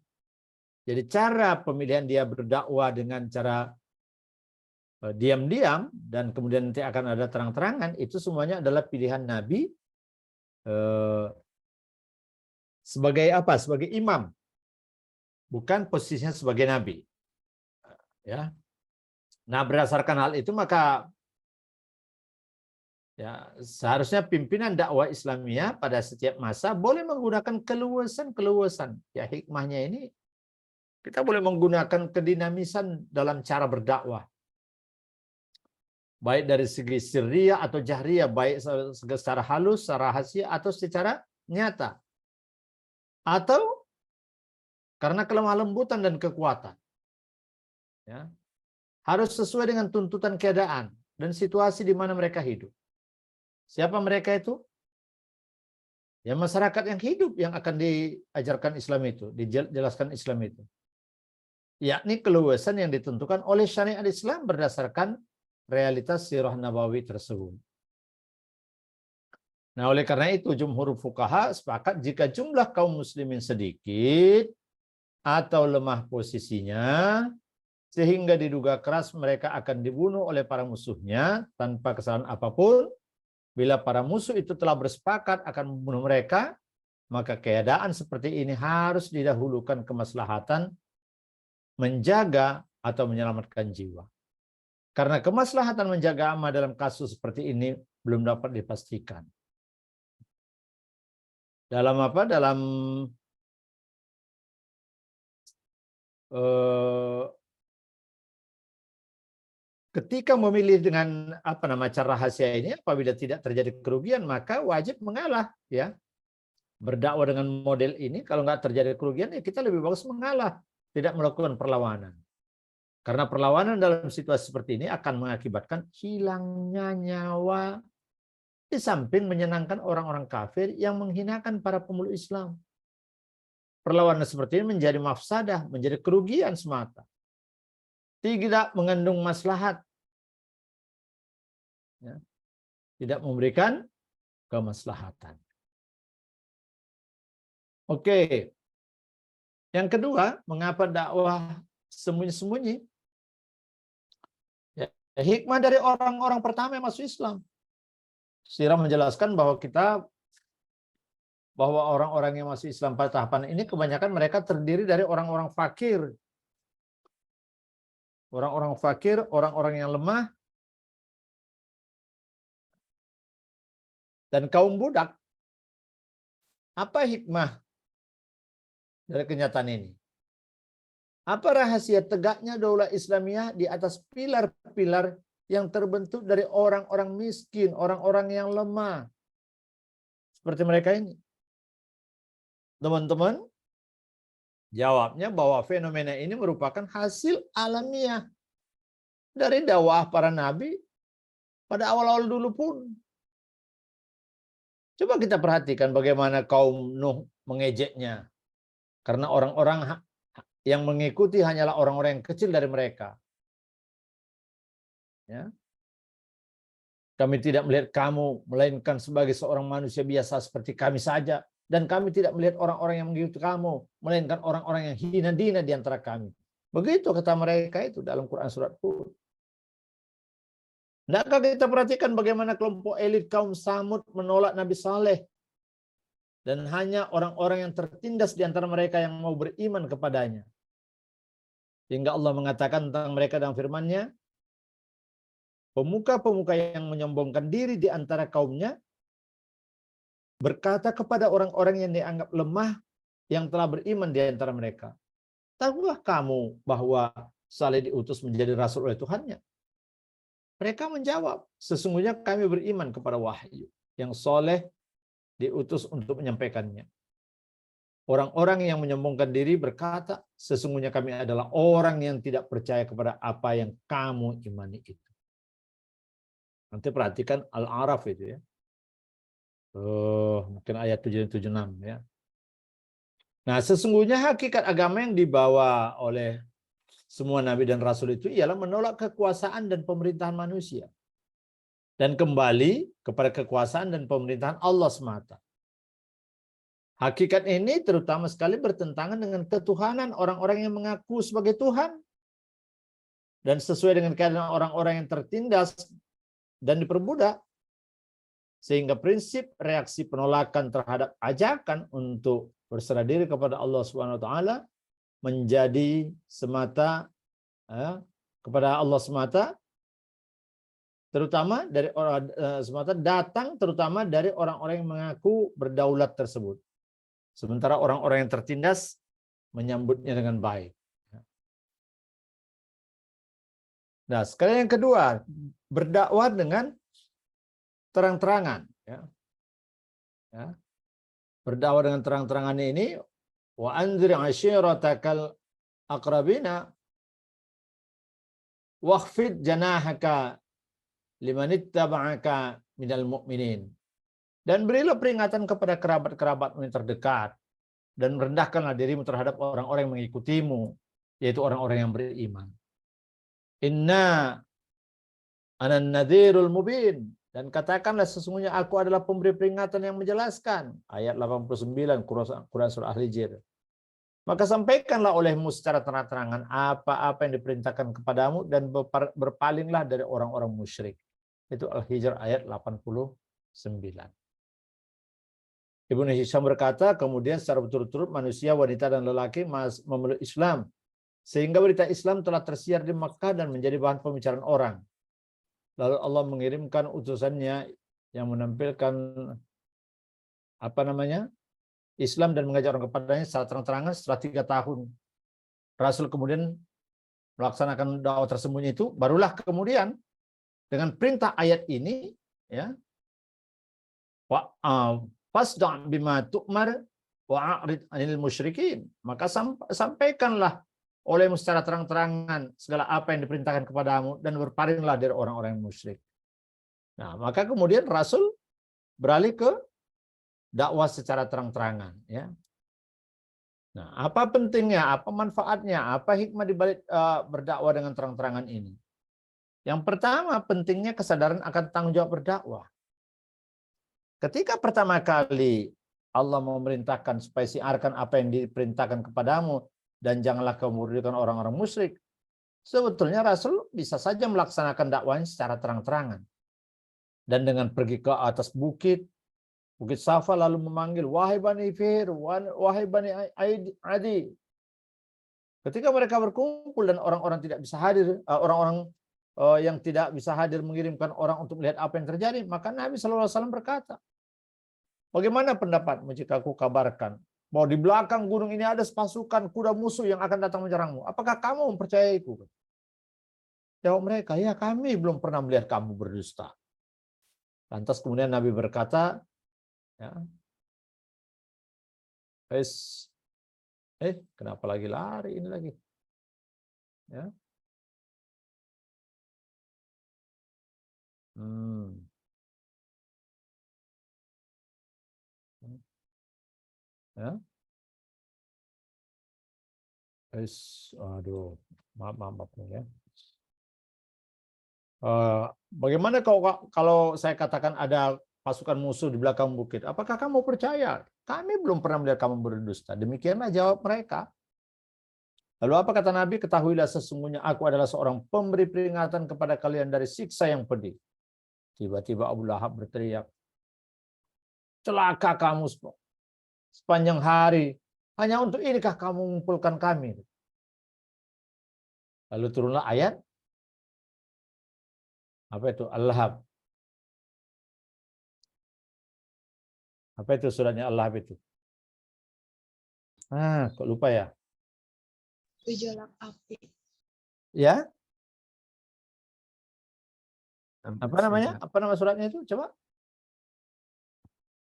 Jadi cara pemilihan dia berdakwah dengan cara diam-diam dan kemudian nanti akan ada terang-terangan, itu semuanya adalah pilihan nabi sebagai apa? Sebagai imam, bukan posisinya sebagai nabi. Ya. Nah, berdasarkan hal itu maka ya, seharusnya pimpinan dakwah Islamiyah pada setiap masa boleh menggunakan keluasan. Ya, hikmahnya ini kita boleh menggunakan kedinamisan dalam cara berdakwah. Baik dari segi sirriyah atau jahriyah, baik secara halus, secara rahasia atau secara nyata. Atau karena kelemah lembutan dan kekuatan. Ya. Harus sesuai dengan tuntutan keadaan dan situasi di mana mereka hidup. Siapa mereka itu? Ya, masyarakat yang hidup yang akan diajarkan Islam itu, dijelaskan Islam itu. Yakni keluasan yang ditentukan oleh syariat Islam berdasarkan realitas sirah nabawi tersebut. Nah, oleh karena itu jumhur fuqaha sepakat jika jumlah kaum muslimin sedikit atau lemah posisinya sehingga diduga keras mereka akan dibunuh oleh para musuhnya tanpa kesalahan apapun, bila para musuh itu telah bersepakat akan membunuh mereka, maka keadaan seperti ini harus didahulukan kemaslahatan menjaga atau menyelamatkan jiwa. Karena kemaslahatan menjaga aman dalam kasus seperti ini belum dapat dipastikan. Dalam apa? Dalam ketika memilih dengan apa nama cara rahasia ini, apabila tidak terjadi kerugian, maka wajib mengalah, ya. Berdakwah dengan model ini, kalau nggak terjadi kerugian, ya kita lebih bagus mengalah, tidak melakukan perlawanan. Karena perlawanan dalam situasi seperti ini akan mengakibatkan hilangnya nyawa, di samping menyenangkan orang-orang kafir yang menghinakan para pemeluk Islam. Perlawanan seperti ini menjadi mafsadah, menjadi kerugian semata. Tidak mengandung maslahat. Ya. Tidak memberikan kemaslahatan. Oke. Yang kedua, mengapa dakwah sembunyi-sembunyi? Ya, hikmah dari orang-orang pertama yang masuk Islam. Sirah menjelaskan bahwa orang-orang yang masuk Islam pada tahapan ini kebanyakan mereka terdiri dari orang-orang fakir. Orang-orang fakir, orang-orang yang lemah, dan kaum budak. Apa hikmah dari kenyataan ini? Apa rahasia tegaknya daulah Islamiyah di atas pilar-pilar yang terbentuk dari orang-orang miskin, orang-orang yang lemah? Seperti mereka ini. Teman-teman, jawabnya bahwa fenomena ini merupakan hasil alamiah dari dakwah para nabi pada awal-awal dulu pun. Coba kita perhatikan bagaimana kaum Nuh mengejeknya. Karena orang-orang yang mengikuti hanyalah orang-orang yang kecil dari mereka. Ya. Kami tidak melihat kamu, melainkan sebagai seorang manusia biasa seperti kami saja. Dan kami tidak melihat orang-orang yang mengikuti kamu, melainkan orang-orang yang hina-dina di antara kami. Begitu kata mereka itu dalam Quran surat Hud. Tidakkah kita perhatikan bagaimana kelompok elit kaum Samud menolak Nabi Saleh? Dan hanya orang-orang yang tertindas di antara mereka yang mau beriman kepadanya. Hingga Allah mengatakan tentang mereka dalam firman-Nya, pemuka-pemuka yang menyombongkan diri di antara kaumnya berkata kepada orang-orang yang dianggap lemah yang telah beriman di antara mereka, tahukah kamu bahwa Saleh diutus menjadi rasul oleh Tuhannya? Mereka menjawab, sesungguhnya kami beriman kepada wahyu yang Saleh diutus untuk menyampaikannya. Orang-orang yang menyombongkan diri berkata, sesungguhnya kami adalah orang yang tidak percaya kepada apa yang kamu imani itu. Nanti perhatikan Al-A'raf itu ya. Mungkin ayat 776 ya. Nah, sesungguhnya hakikat agama yang dibawa oleh semua nabi dan rasul itu ialah menolak kekuasaan dan pemerintahan manusia. Dan kembali kepada kekuasaan dan pemerintahan Allah semata. Hakikat ini terutama sekali bertentangan dengan ketuhanan orang-orang yang mengaku sebagai Tuhan. Dan sesuai dengan keadaan orang-orang yang tertindas dan diperbudak. Sehingga prinsip reaksi penolakan terhadap ajakan untuk berserah diri kepada Allah Subhanahu wa taala menjadi semata kepada Allah semata, terutama dari orang semata datang terutama dari orang-orang yang mengaku berdaulat tersebut. Sementara orang-orang yang tertindas menyambutnya dengan baik. Nah, sekali yang kedua, berdakwah dengan terang-terangan. Ya. Berdakwah dengan terang-terangan ini, wa anzir ashiratakal aqrabina wakhfid janahaka limanittaba'aka minal mu'minin. Dan berilah peringatan kepada kerabat-kerabatmu yang terdekat. Dan rendahkanlah dirimu terhadap orang-orang yang mengikutimu, yaitu orang-orang yang beriman. Inna anan nadhirul mubin. Dan katakanlah sesungguhnya aku adalah pemberi peringatan yang menjelaskan. Ayat 89 Quran surah Al-Hijr. Maka sampaikanlah olehmu secara terang-terangan apa-apa yang diperintahkan kepadamu dan berpalinglah dari orang-orang musyrik. Itu Al-Hijr ayat 89. Ibnu Hisham berkata, kemudian secara berturut-turut manusia, wanita dan lelaki memeluk Islam. Sehingga berita Islam telah tersiar di Makkah dan menjadi bahan pembicaraan orang. Lalu Allah mengirimkan utusannya yang menampilkan Islam dan mengajak orang kepadanya secara terang-terangan setelah 3 tahun. Rasul kemudian melaksanakan dakwah tersembunyi itu, barulah kemudian dengan perintah ayat ini, ya, fasda' bima tu'mar wa'rid 'anil musyrikin. Maka sampaikanlah olehmu secara terang-terangan segala apa yang diperintahkan kepadamu dan berpalinglah dari orang-orang yang musyrik. Nah, maka kemudian Rasul beralih ke dakwah secara terang-terangan, ya. Nah, apa pentingnya, apa manfaatnya, apa hikmah di balik berdakwah dengan terang-terangan ini? Yang pertama, pentingnya kesadaran akan tanggung jawab berdakwah. Ketika pertama kali Allah memerintahkan supaya siarkan apa yang diperintahkan kepadamu dan janganlah kamu merugikan orang-orang musyrik, sebetulnya Rasul bisa saja melaksanakan dakwahnya secara terang-terangan. Dan dengan pergi ke atas bukit Safa lalu memanggil, wahai Bani Fihr, wahai Bani Adi. Ketika mereka berkumpul dan orang-orang tidak bisa hadir, orang-orang yang tidak bisa hadir mengirimkan orang untuk melihat apa yang terjadi, maka Nabi SAW berkata, bagaimana pendapatmu jika aku kabarkan bahwa di belakang gunung ini ada pasukan kuda musuh yang akan datang menyerangmu? Apakah kamu mempercayaiku? Jawab mereka, ya kami belum pernah melihat kamu berdusta. Lantas kemudian Nabi berkata, ya, kenapa lagi lari ini lagi? Ya. Ya. Aduh, maaf ya. Bagaimana kalau saya katakan ada pasukan musuh di belakang bukit? Apakah kamu percaya? Kami belum pernah melihat kamu berdusta. Demikianlah jawab mereka. Lalu apa kata Nabi? Ketahuilah sesungguhnya aku adalah seorang pemberi peringatan kepada kalian dari siksa yang pedih. Tiba-tiba Abu Lahab berteriak, celaka kamu sepanjang hari. Hanya untuk inikah kamu mengumpulkan kami? Lalu turunlah ayat. Apa itu? Al-Lahab. Apa itu suratnya Al-Lahab itu? Kok lupa ya? Gejolak api. Ya? Apa namanya? Apa nama suratnya itu? Coba.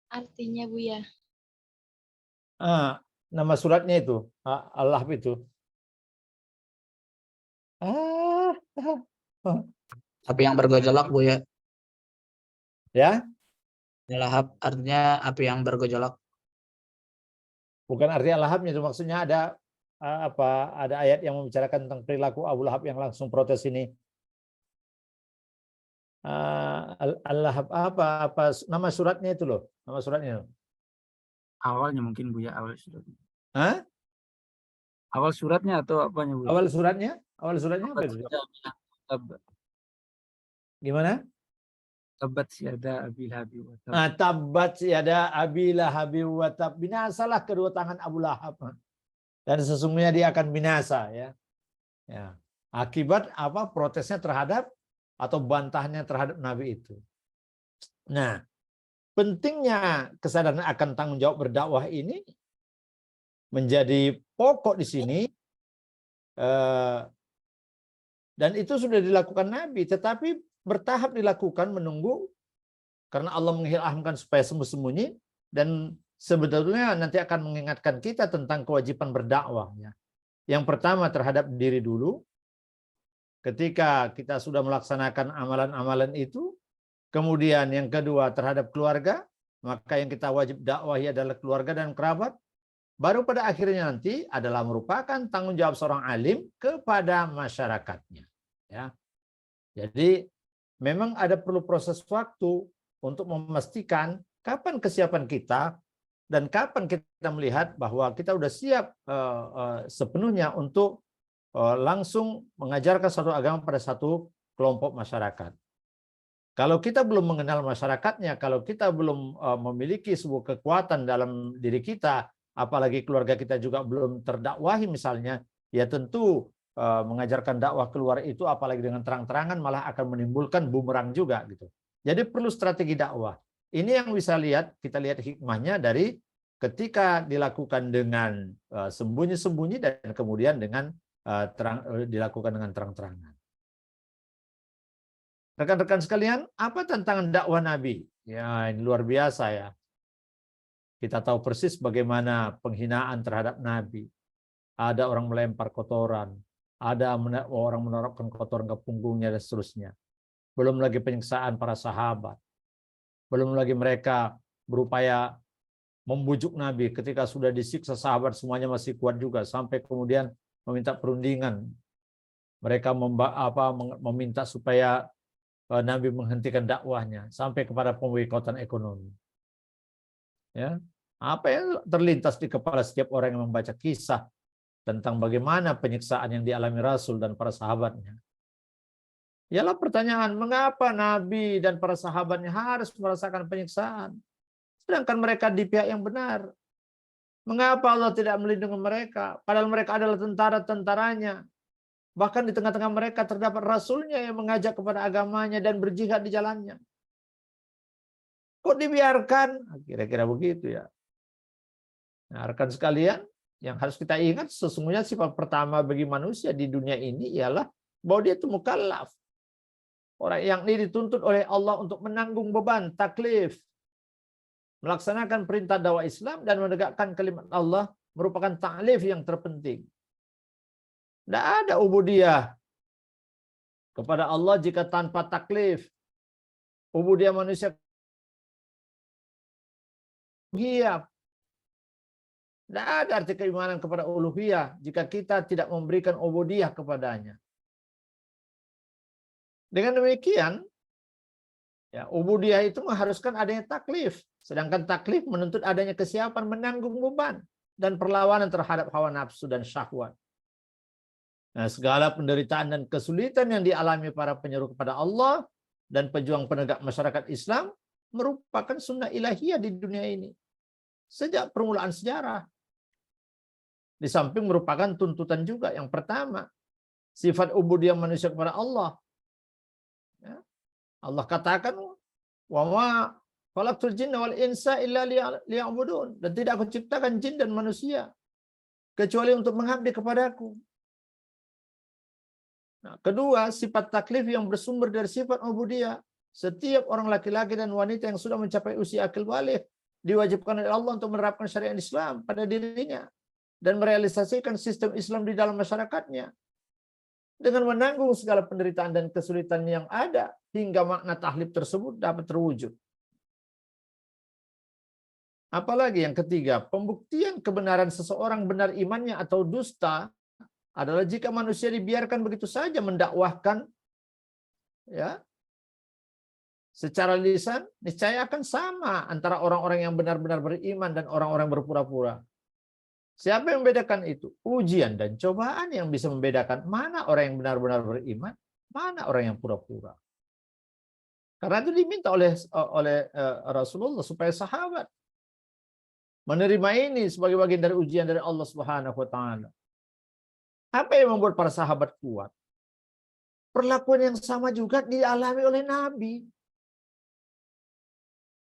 Artinya Buya. Nama suratnya itu. Al-Lahab itu. Api yang bergejolak, Bu, ya. Ya? Lahab artinya api yang bergejolak. Bukan arti Al-Lahabnya itu, maksudnya ada ada ayat yang membicarakan tentang perilaku Abu Lahab yang langsung protes ini. Al-Lahab apa nama suratnya itu loh, nama suratnya. Awalnya mungkin Bu ya, awal suratnya. Hah? Awal suratnya atau apanya Bu? Awal suratnya apa itu? Gimana? Tabat yada Abi Lahab wa tab. Tabat yada Abi Lahab wa tab. Binasalah kedua tangan Abu Lahab. Dan sesungguhnya dia akan binasa, ya. Ya. Akibat apa? Protesnya terhadap atau bantahnya terhadap Nabi itu. Nah, pentingnya kesadaran akan tanggung jawab berdakwah ini menjadi pokok di sini, dan itu sudah dilakukan Nabi, tetapi bertahap dilakukan menunggu karena Allah mengilhamkan supaya sembunyi, dan sebetulnya nanti akan mengingatkan kita tentang kewajiban berdakwah. Ya. Yang pertama terhadap diri dulu, ketika kita sudah melaksanakan amalan-amalan itu, kemudian yang kedua terhadap keluarga, maka yang kita wajib dakwahi adalah keluarga dan kerabat. Baru pada akhirnya nanti adalah merupakan tanggung jawab seorang alim kepada masyarakatnya. Ya. Jadi memang ada perlu proses waktu untuk memastikan kapan kesiapan kita dan kapan kita melihat bahwa kita sudah siap sepenuhnya untuk langsung mengajarkan satu agama pada satu kelompok masyarakat. Kalau kita belum mengenal masyarakatnya, kalau kita belum memiliki sebuah kekuatan dalam diri kita, apalagi keluarga kita juga belum terdakwahi misalnya, ya tentu mengajarkan dakwah keluar itu apalagi dengan terang-terangan malah akan menimbulkan bumerang juga gitu. Jadi perlu strategi dakwah. Ini yang bisa kita lihat hikmahnya dari ketika dilakukan dengan sembunyi-sembunyi dan kemudian dengan dilakukan dengan terang-terangan. Rekan-rekan sekalian, apa tantangan dakwah Nabi? Ya, ini luar biasa ya. Kita tahu persis bagaimana penghinaan terhadap Nabi. Ada orang melempar kotoran, ada orang menaruhkan kotoran ke punggungnya dan seterusnya. Belum lagi penyiksaan para sahabat. Belum lagi mereka berupaya membujuk Nabi ketika sudah disiksa sahabat semuanya masih kuat juga sampai kemudian meminta perundingan. Mereka meminta supaya Nabi menghentikan dakwahnya sampai kepada pemboikotan ekonomi. Ya, apa yang terlintas di kepala setiap orang yang membaca kisah tentang bagaimana penyiksaan yang dialami Rasul dan para sahabatnya? Ialah pertanyaan, mengapa Nabi dan para sahabatnya harus merasakan penyiksaan, sedangkan mereka di pihak yang benar? Mengapa Allah tidak melindungi mereka, padahal mereka adalah tentara-tentaranya? Bahkan di tengah-tengah mereka terdapat Rasulnya yang mengajak kepada agamanya dan berjihad di jalannya. Kok dibiarkan? Kira-kira begitu ya. Nah, rekan sekalian, yang harus kita ingat sesungguhnya sifat pertama bagi manusia di dunia ini ialah bahwa dia itu mukallaf. Orang yang ini dituntut oleh Allah untuk menanggung beban taklif, melaksanakan perintah dakwah Islam dan menegakkan kalimat Allah merupakan ta'lif yang terpenting. Tidak ada ubudiyah kepada Allah jika tanpa taklif. Ubudiyah manusia uluhiyah. Tidak ada arti keimanan kepada uluhiyah jika kita tidak memberikan ubudiyah kepadanya. Dengan demikian, ya, ubudiyah itu mengharuskan adanya taklif. Sedangkan taklif menuntut adanya kesiapan menanggung beban dan perlawanan terhadap hawa nafsu dan syahwat. Nah, segala penderitaan dan kesulitan yang dialami para penyeru kepada Allah dan pejuang penegak masyarakat Islam merupakan sunnah ilahiyah di dunia ini. Sejak permulaan sejarah. Di samping merupakan tuntutan juga. Yang pertama, sifat ubudiyah manusia kepada Allah. Ya. Allah katakan, wa ma khalaqtul jinna wal insa illa liya'budun. Dan tidak aku ciptakan jin dan manusia kecuali untuk mengabdi kepadaku. Nah, kedua, sifat taklif yang bersumber dari sifat ubudiyah. Setiap orang laki-laki dan wanita yang sudah mencapai usia akil baligh diwajibkan oleh Allah untuk menerapkan syariat Islam pada dirinya dan merealisasikan sistem Islam di dalam masyarakatnya dengan menanggung segala penderitaan dan kesulitan yang ada hingga makna tahlib tersebut dapat terwujud. Apalagi yang ketiga, pembuktian kebenaran seseorang benar imannya atau dusta adalah jika manusia dibiarkan begitu saja mendakwahkan, ya, secara lisan, niscaya akan sama antara orang-orang yang benar-benar beriman dan orang-orang berpura-pura. Siapa yang membedakan itu? Ujian dan cobaan yang bisa membedakan mana orang yang benar-benar beriman, mana orang yang pura-pura. Karena itu diminta oleh Rasulullah supaya sahabat menerima ini sebagai bagian dari ujian dari Allah Subhanahu wa taala. Apa yang membuat para sahabat kuat? Perlakuan yang sama juga dialami oleh Nabi.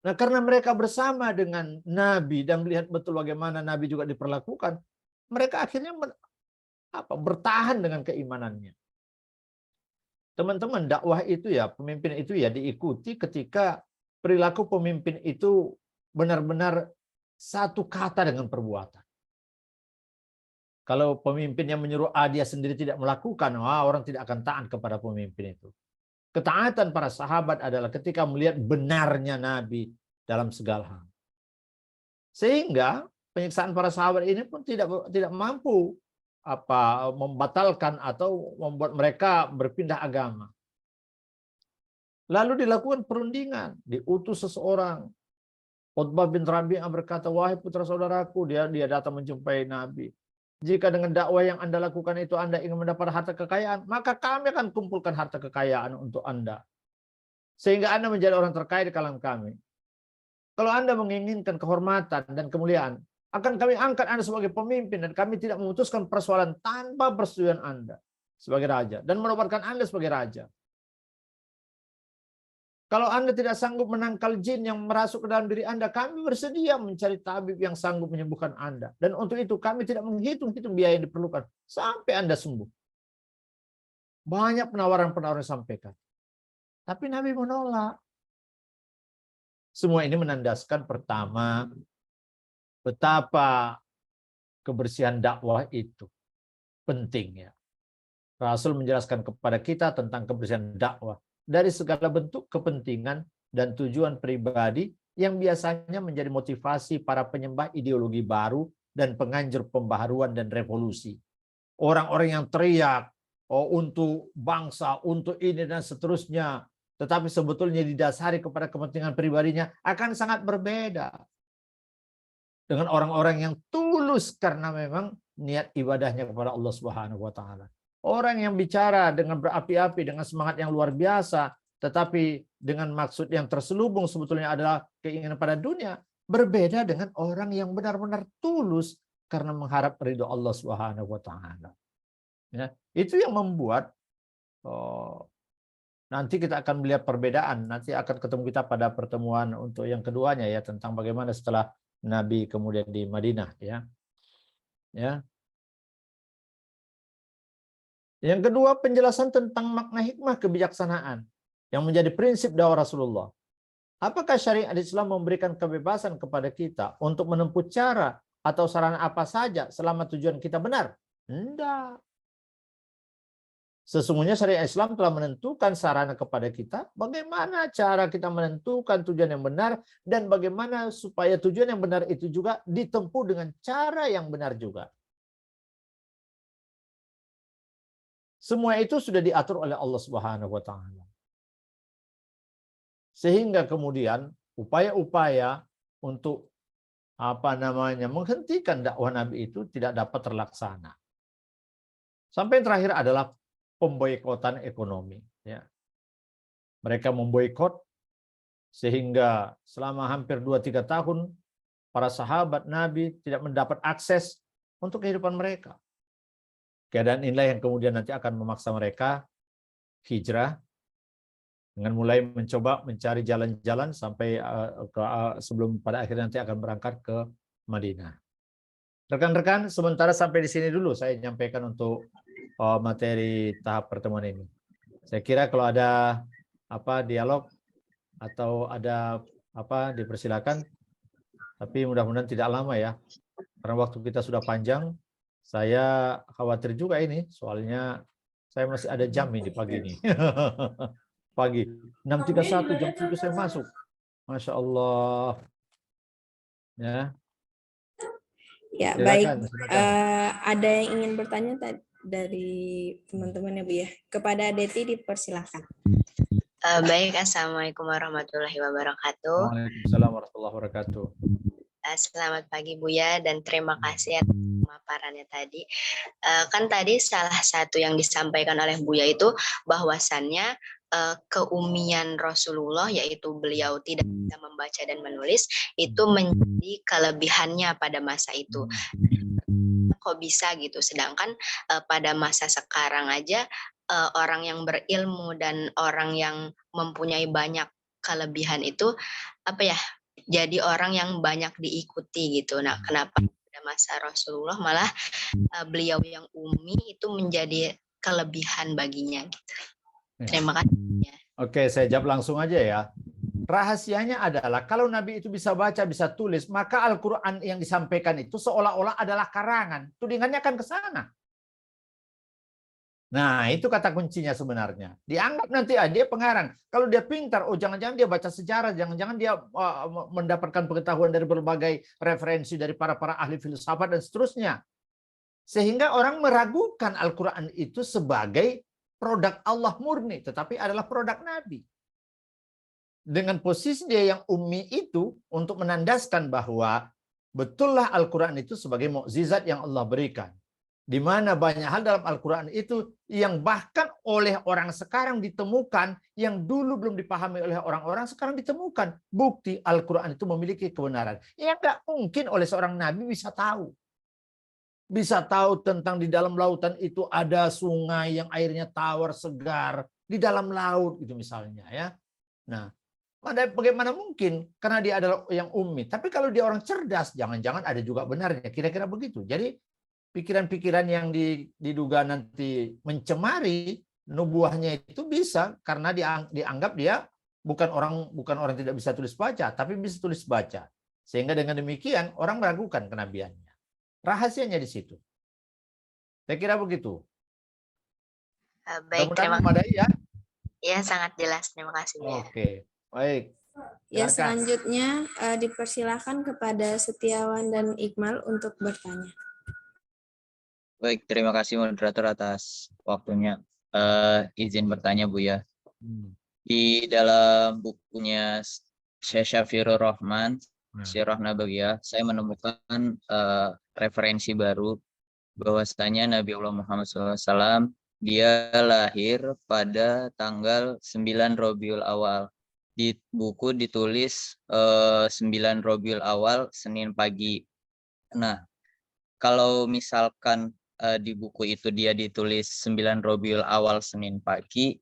Nah, karena mereka bersama dengan Nabi dan melihat betul bagaimana Nabi juga diperlakukan, mereka akhirnya bertahan dengan keimanannya. Teman-teman, dakwah itu ya, pemimpin itu ya diikuti ketika perilaku pemimpin itu benar-benar satu kata dengan perbuatan. Kalau pemimpin yang menyuruh A dia sendiri tidak melakukan, orang tidak akan taat kepada pemimpin itu. Ketaatan para sahabat adalah ketika melihat benarnya Nabi dalam segala hal. Sehingga penyiksaan para sahabat ini pun tidak mampu membatalkan atau membuat mereka berpindah agama. Lalu dilakukan perundingan, diutus seseorang. Utbah bin Rabi'ah berkata, wahai putra saudaraku, dia datang menjumpai Nabi. Jika dengan dakwah yang Anda lakukan itu Anda ingin mendapat harta kekayaan, maka kami akan kumpulkan harta kekayaan untuk Anda. Sehingga Anda menjadi orang terkaya di kalangan kami. Kalau Anda menginginkan kehormatan dan kemuliaan, akan kami angkat Anda sebagai pemimpin dan kami tidak memutuskan persoalan tanpa persetujuan Anda sebagai raja dan menobatkan Anda sebagai raja. Kalau Anda tidak sanggup menangkal jin yang merasuk ke dalam diri Anda, kami bersedia mencari tabib yang sanggup menyembuhkan Anda. Dan untuk itu kami tidak menghitung-hitung biaya yang diperlukan sampai Anda sembuh. Banyak penawaran-penawaran disampaikan. Tapi Nabi menolak. Semua ini menandaskan pertama, betapa kebersihan dakwah itu penting ya. Rasul menjelaskan kepada kita tentang kebersihan dakwah dari segala bentuk kepentingan dan tujuan pribadi yang biasanya menjadi motivasi para penyembah ideologi baru dan penganjur pembaharuan dan revolusi. Orang-orang yang teriak untuk bangsa, untuk ini dan seterusnya, tetapi sebetulnya didasari kepada kepentingan pribadinya akan sangat berbeda dengan orang-orang yang tulus karena memang niat ibadahnya kepada Allah Subhanahu wa taala. Orang yang bicara dengan berapi-api, dengan semangat yang luar biasa, tetapi dengan maksud yang terselubung sebetulnya adalah keinginan pada dunia, berbeda dengan orang yang benar-benar tulus karena mengharap ridho Allah Subhanahu wa taala. Ya, itu yang membuat nanti kita akan melihat perbedaan. Nanti akan ketemu kita pada pertemuan untuk yang keduanya ya, tentang bagaimana setelah Nabi kemudian di Madinah ya. Ya. Yang kedua, penjelasan tentang makna hikmah kebijaksanaan yang menjadi prinsip dakwah Rasulullah. Apakah syariat Islam memberikan kebebasan kepada kita untuk menempuh cara atau sarana apa saja selama tujuan kita benar? Tidak. Sesungguhnya syariat Islam telah menentukan sarana kepada kita bagaimana cara kita menentukan tujuan yang benar dan bagaimana supaya tujuan yang benar itu juga ditempuh dengan cara yang benar juga. Semua itu sudah diatur oleh Allah Subhanahu wa taala. Sehingga kemudian upaya-upaya untuk menghentikan dakwah Nabi itu tidak dapat terlaksana. Sampai yang terakhir adalah pemboikotan ekonomi ya. Mereka memboikot sehingga selama hampir 2-3 tahun para sahabat Nabi tidak mendapat akses untuk kehidupan mereka. Keadaan inilah yang kemudian nanti akan memaksa mereka hijrah dengan mulai mencoba mencari jalan-jalan sampai sebelum pada akhirnya nanti akan berangkat ke Madinah. Rekan-rekan, sementara sampai di sini dulu saya nyampaikan untuk materi tahap pertemuan ini. Saya kira kalau ada dialog atau ada dipersilakan. Tapi mudah-mudahan tidak lama ya. Karena waktu kita sudah panjang. Saya khawatir juga ini, soalnya saya masih ada jam ini pagi ini. Pagi 6.31 jam 7 saya masuk. Masya Allah. Ya. Ya, Silakan, baik. silakan. Ada yang ingin bertanya dari teman-teman ya Bu ya. Kepada Deti dipersilakan. Baik, Assalamualaikum warahmatullahi wabarakatuh. Waalaikumsalam warahmatullahi wabarakatuh. Selamat pagi Buya dan terima kasih atas pemaparannya tadi. Kan tadi salah satu yang disampaikan oleh Buya itu bahwasannya keumian Rasulullah, yaitu beliau tidak bisa membaca dan menulis, itu menjadi kelebihannya pada masa itu. Kok bisa gitu, sedangkan pada masa sekarang aja orang yang berilmu dan orang yang mempunyai banyak kelebihan itu jadi orang yang banyak diikuti gitu. Nah, kenapa pada masa Rasulullah malah beliau yang umi itu menjadi kelebihan baginya gitu. Terima kasih. Oke, saya jawab langsung aja ya. Rahasianya adalah kalau Nabi itu bisa baca, bisa tulis, maka Al-Quran yang disampaikan itu seolah-olah adalah karangan. Tudingannya akan ke sana. Nah, itu kata kuncinya sebenarnya. Dianggap nanti dia pengarang. Kalau dia pintar, jangan-jangan dia baca sejarah, jangan-jangan dia mendapatkan pengetahuan dari berbagai referensi dari para ahli filsafat dan seterusnya. Sehingga orang meragukan Al-Quran itu sebagai produk Allah murni, tetapi adalah produk Nabi. Dengan posisi dia yang ummi itu untuk menandaskan bahwa betullah Al-Quran itu sebagai mukjizat yang Allah berikan. Di mana banyak hal dalam Al-Quran itu yang bahkan oleh orang sekarang ditemukan, yang dulu belum dipahami oleh orang-orang, sekarang ditemukan. Bukti Al-Quran itu memiliki kebenaran. Yang nggak mungkin oleh seorang Nabi bisa tahu. Bisa tahu tentang di dalam lautan itu ada sungai yang airnya tawar, segar. Di dalam laut gitu misalnya ya. Nah, bagaimana mungkin? Karena dia adalah yang ummi. Tapi kalau dia orang cerdas, jangan-jangan ada juga benarnya. Kira-kira begitu. Jadi pikiran-pikiran yang diduga nanti mencemari nubuahnya itu bisa karena dianggap dia bukan orang tidak bisa tulis baca, tapi bisa tulis baca. Sehingga dengan demikian orang meragukan kenabiannya. Rahasianya di situ. Saya kira begitu. Baik, Mudah-mudahan terima memadai ya. Ya, sangat jelas. Terima kasih, Buya. Oke, baik. Ya, Silakan. selanjutnya dipersilakan kepada Setiawan dan Iqmal untuk bertanya. Baik, terima kasih moderator atas waktunya. Izin bertanya Buya. Di dalam bukunya Syekh Syafirur Rahman, Sirah Nabawiyah, saya menemukan referensi baru bahwasanya Nabi Allah Muhammad SAW dia lahir pada tanggal 9 Rabiul Awal. Di buku ditulis 9 Rabiul Awal Senin pagi. Nah, kalau misalkan di buku itu dia ditulis 9 Rabiul Awal Senin pagi,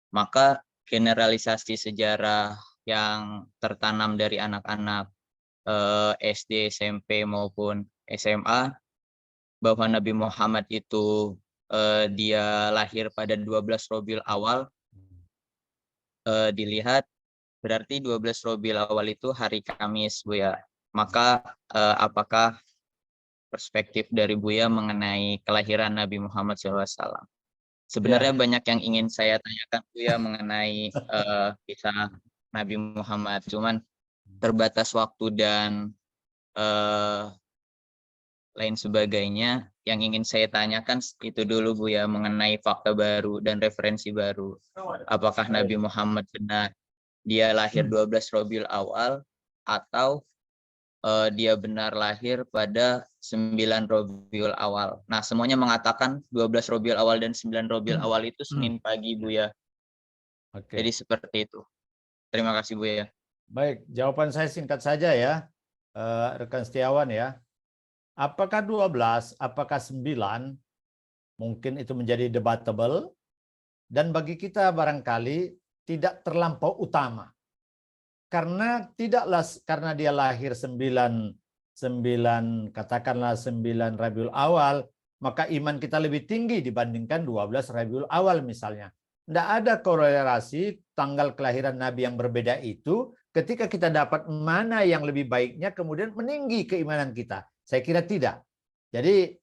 maka generalisasi sejarah yang tertanam dari anak-anak SD, SMP maupun SMA bahwa Nabi Muhammad itu dia lahir pada 12 Rabiul Awal, dilihat berarti 12 Rabiul Awal itu hari Kamis, Buya. Maka apakah perspektif dari Buya mengenai kelahiran Nabi Muhammad SAW? Sebenarnya banyak yang ingin saya tanyakan Buya mengenai kisah Nabi Muhammad, cuman terbatas waktu dan lain sebagainya. Yang ingin saya tanyakan itu dulu Buya mengenai fakta baru dan referensi baru. Apakah Nabi Muhammad benar dia lahir 12 Rabiul Awal atau dia benar lahir pada 9 Rabiul Awal. Nah, semuanya mengatakan 12 Rabiul Awal dan 9 Rabiul Awal itu Senin pagi, Buya. Oke. Jadi seperti itu. Terima kasih, Buya. Baik, jawaban saya singkat saja ya, rekan Setiawan ya. Apakah 12, apakah 9? Mungkin itu menjadi debatable. Dan bagi kita barangkali tidak terlampau utama. Karena dia lahir 9 katakanlah 9 Rabiul Awal, maka iman kita lebih tinggi dibandingkan 12 Rabiul Awal misalnya. Tidak ada korelasi tanggal kelahiran Nabi yang berbeda itu ketika kita dapat mana yang lebih baiknya kemudian meninggi keimanan kita. Saya kira tidak. Jadi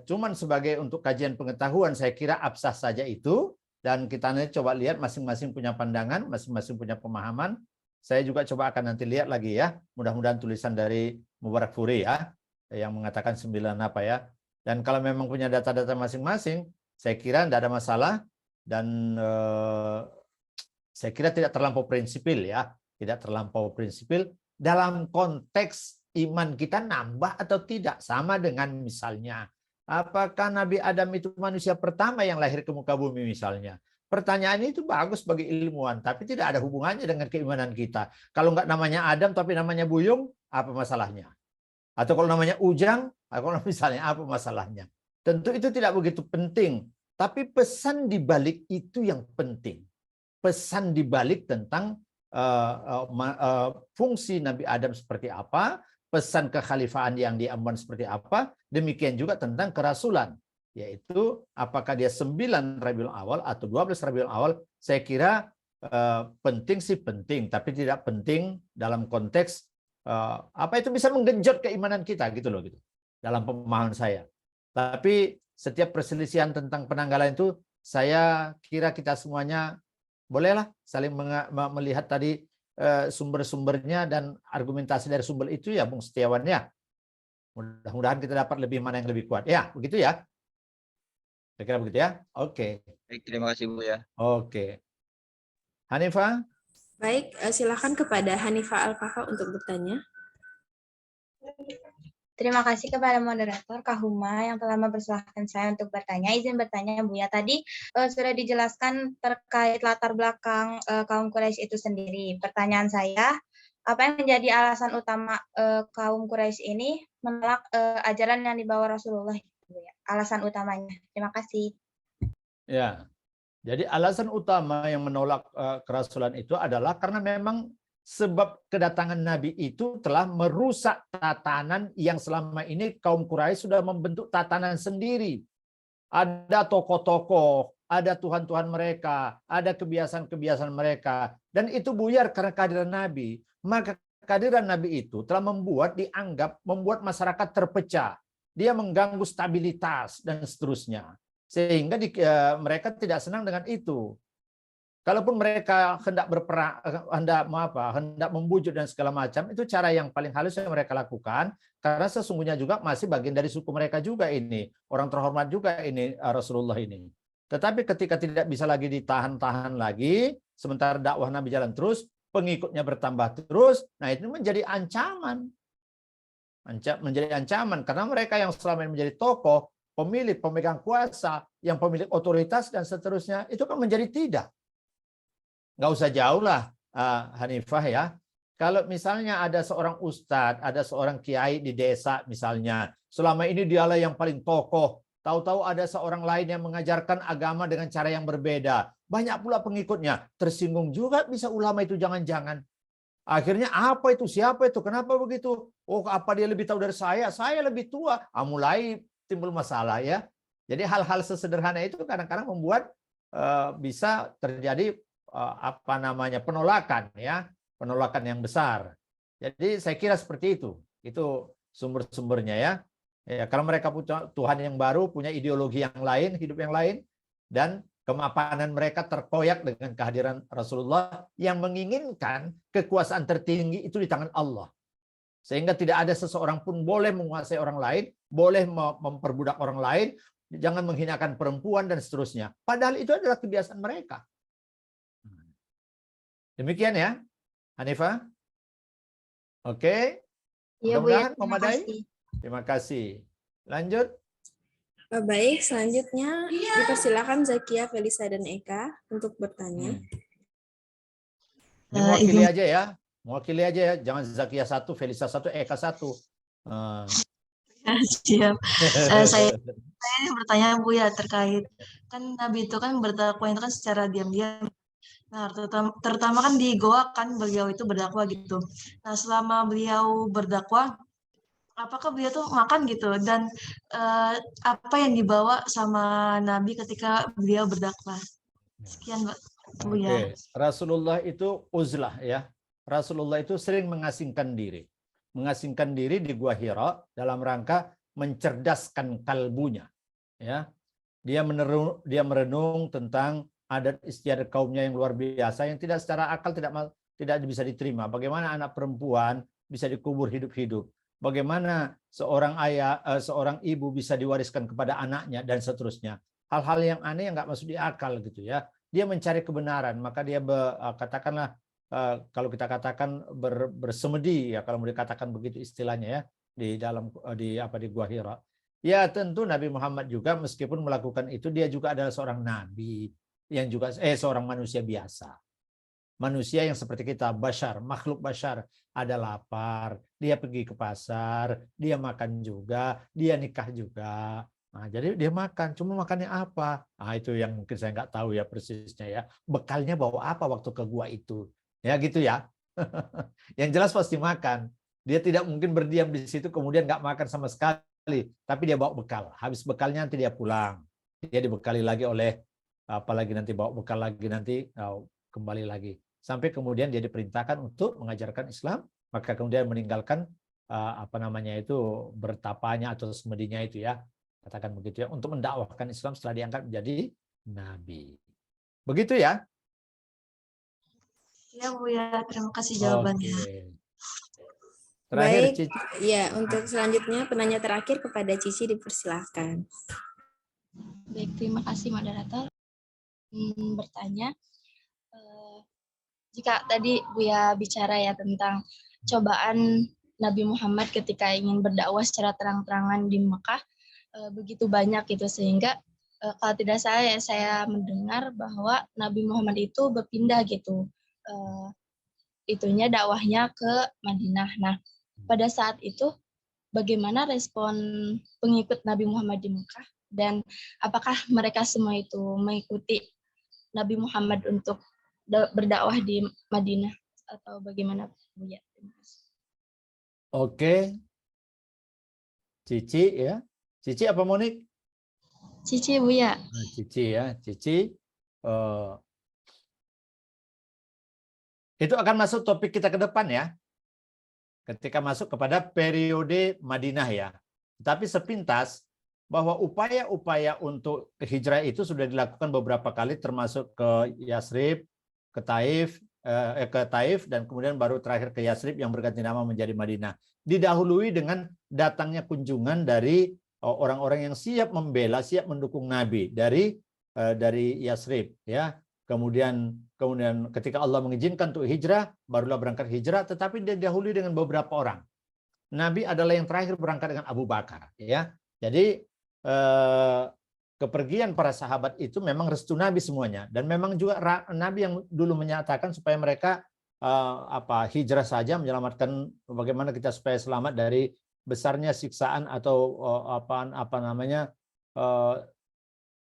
cuman sebagai untuk kajian pengetahuan saya kira absah saja itu, dan kita nanti coba lihat masing-masing punya pandangan, masing-masing punya pemahaman. Saya juga coba akan nanti lihat lagi ya, mudah-mudahan tulisan dari Mubarak Furi ya, yang mengatakan 9 apa ya. Dan kalau memang punya data-data masing-masing, saya kira tidak ada masalah, dan saya kira tidak terlampau prinsipil ya, tidak terlampau prinsipil dalam konteks iman kita nambah atau tidak. Sama dengan misalnya, apakah Nabi Adam itu manusia pertama yang lahir ke muka bumi misalnya? Pertanyaan itu bagus bagi ilmuwan, tapi tidak ada hubungannya dengan keimanan kita. Kalau nggak namanya Adam tapi namanya Buyung, apa masalahnya? Atau kalau namanya Ujang, kalau misalnya apa masalahnya? Tentu itu tidak begitu penting. Tapi pesan di balik itu yang penting. Pesan di balik tentang fungsi Nabi Adam seperti apa, pesan kekhalifahan yang diemban seperti apa, demikian juga tentang kerasulan. Yaitu apakah dia 9 Rabiul Awal atau 12 Rabiul Awal, saya kira penting sih penting, tapi tidak penting dalam konteks apa itu bisa menggenjot keimanan kita gitu loh gitu. Dalam pemahaman saya. Tapi setiap perselisihan tentang penanggalan itu saya kira kita semuanya bolehlah saling melihat tadi sumber-sumbernya dan argumentasi dari sumber itu ya Bung Setiawan ya. Mudah-mudahan kita dapat lebih mana yang lebih kuat. Ya, begitu ya. Saya kira begitu ya. Oke. Baik, terima kasih Buya. Oke. Hanifah? Baik, silakan kepada Hanifah Al-Fafa untuk bertanya. Terima kasih kepada moderator Kak Huma yang telah mempersilahkan saya untuk bertanya. Izin bertanya Buya, tadi sudah dijelaskan terkait latar belakang kaum Quraisy itu sendiri. Pertanyaan saya, apa yang menjadi alasan utama kaum Quraisy ini menolak ajaran yang dibawa Rasulullah? Alasan utamanya. Terima kasih. Ya, Jadi alasan utama yang menolak kerasulan itu adalah karena memang sebab kedatangan Nabi itu telah merusak tatanan yang selama ini kaum Quraisy sudah membentuk tatanan sendiri. Ada tokoh-tokoh, ada Tuhan-Tuhan mereka, ada kebiasaan-kebiasaan mereka. Dan itu buyar karena kehadiran Nabi. Maka kehadiran Nabi itu telah membuat masyarakat terpecah. Dia mengganggu stabilitas dan seterusnya. Sehingga mereka tidak senang dengan itu. Kalaupun mereka hendak berperang, hendak membujuk dan segala macam, itu cara yang paling halus yang mereka lakukan, karena sesungguhnya juga masih bagian dari suku mereka juga ini, orang terhormat juga ini Rasulullah ini. Tetapi ketika tidak bisa lagi ditahan-tahan lagi, sementara dakwah Nabi jalan terus, pengikutnya bertambah terus, nah itu menjadi ancaman. Menjadi ancaman karena mereka yang selama ini menjadi tokoh, pemilik, pemegang kuasa, yang pemilik otoritas dan seterusnya, itu kan menjadi tidak. Nggak usah jauh lah, Hanifah ya. Kalau misalnya ada seorang ustadz, ada seorang kiai di desa misalnya, selama ini dialah yang paling tokoh, tahu-tahu ada seorang lain yang mengajarkan agama dengan cara yang berbeda. Banyak pula pengikutnya, tersinggung juga bisa ulama itu jangan-jangan. Akhirnya apa itu, siapa itu, kenapa begitu? Oh, apa dia lebih tahu dari saya lebih tua. Mulai timbul masalah ya. Jadi hal-hal sesederhana itu kadang-kadang membuat bisa terjadi penolakan ya, penolakan yang besar. Jadi saya kira seperti itu sumber-sumbernya ya. Ya kalau mereka punya Tuhan yang baru, punya ideologi yang lain, hidup yang lain, dan kemapanan mereka terkoyak dengan kehadiran Rasulullah yang menginginkan kekuasaan tertinggi itu di tangan Allah. Sehingga tidak ada seseorang pun boleh menguasai orang lain, boleh memperbudak orang lain, jangan menghinakan perempuan dan seterusnya. Padahal itu adalah kebiasaan mereka. Demikian ya, Hanifah. Oke. Iya, Bu, ya. Mudah-mudahan Terima memadai. kasih. Terima kasih. Lanjut. Baik, selanjutnya dipersilakan Zakia, Felisa, dan Eka untuk bertanya. Ini mewakili aja ya. Mewakili aja ya. Jangan Zakia 1, Felisa 1, Eka 1. Siap. Saya bertanya Bu ya terkait kan Nabi itu kan berdakwah itu kan secara diam-diam. Nah, terutama kan di Goa kan beliau itu berdakwah gitu. Nah, selama beliau berdakwah, apakah beliau tuh makan gitu dan apa yang dibawa sama Nabi ketika beliau berdakwah? Sekian Bu ya. Oke, Rasulullah itu uzlah ya. Rasulullah itu sering mengasingkan diri. Mengasingkan diri di Gua Hira dalam rangka mencerdaskan kalbunya. Ya. Dia merenung tentang adat istiadat kaumnya yang luar biasa yang tidak secara akal tidak bisa diterima. Bagaimana anak perempuan bisa dikubur hidup-hidup? Bagaimana seorang ayah, seorang ibu bisa diwariskan kepada anaknya dan seterusnya? Hal-hal yang aneh yang nggak masuk di akal gitu ya. Dia mencari kebenaran, maka dia katakanlah kalau kita katakan bersemedi ya, kalau mau dikatakan begitu istilahnya ya, di Gua Hira. Ya tentu Nabi Muhammad juga meskipun melakukan itu dia juga adalah seorang nabi yang juga seorang manusia biasa. Manusia yang seperti kita, bashar, makhluk bashar, ada lapar, dia pergi ke pasar, dia makan juga, dia nikah juga. Nah, jadi dia makan, cuma makannya apa? Nah, itu yang mungkin saya nggak tahu ya persisnya ya. Bekalnya bawa apa waktu ke gua itu? Ya gitu ya. Yang jelas pasti makan. Dia tidak mungkin berdiam di situ kemudian nggak makan sama sekali, tapi dia bawa bekal. Habis bekalnya nanti dia pulang. Dia dibekali lagi oleh apalagi nanti bawa bekal lagi nanti kembali lagi. Sampai kemudian dia diperintahkan untuk mengajarkan Islam, maka kemudian meninggalkan bertapanya atau semedinya itu ya. Katakan begitu ya, untuk mendakwahkan Islam setelah diangkat menjadi nabi. Begitu ya? Ya Bu ya, terima kasih jawabannya. Oke. Terakhir, Baik, Cici. ya untuk selanjutnya penanya terakhir kepada Cici dipersilahkan. Baik, terima kasih moderator. Bertanya, jika tadi Buya bicara ya tentang cobaan Nabi Muhammad ketika ingin berdakwah secara terang-terangan di Mekah, begitu banyak gitu sehingga kalau tidak salah ya saya mendengar bahwa Nabi Muhammad itu berpindah gitu dakwahnya ke Madinah. Nah, pada saat itu bagaimana respon pengikut Nabi Muhammad di Mekah dan apakah mereka semua itu mengikuti Nabi Muhammad untuk berdakwah di Madinah atau bagaimana Buya? Terima kasih. Oke. Cici ya. Cici apa Monik? Cici Buya. Nah, Cici ya. Cici. Itu akan masuk topik kita ke depan ya. Ketika masuk kepada periode Madinah ya. Tapi sepintas bahwa upaya-upaya untuk hijrah itu sudah dilakukan beberapa kali, termasuk ke Yasrib, ke Taif, dan kemudian baru terakhir ke Yasrib yang berganti nama menjadi Madinah. Didahului dengan datangnya kunjungan dari orang-orang yang siap membela, siap mendukung Nabi dari Yasrib ya. Kemudian ketika Allah mengizinkan untuk hijrah, barulah berangkat hijrah, tetapi didahului dengan beberapa orang. Nabi adalah yang terakhir berangkat dengan Abu Bakar ya. Jadi kepergian para sahabat itu memang restu Nabi semuanya, dan memang juga Nabi yang dulu menyatakan supaya mereka hijrah saja, menyelamatkan bagaimana kita supaya selamat dari besarnya siksaan atau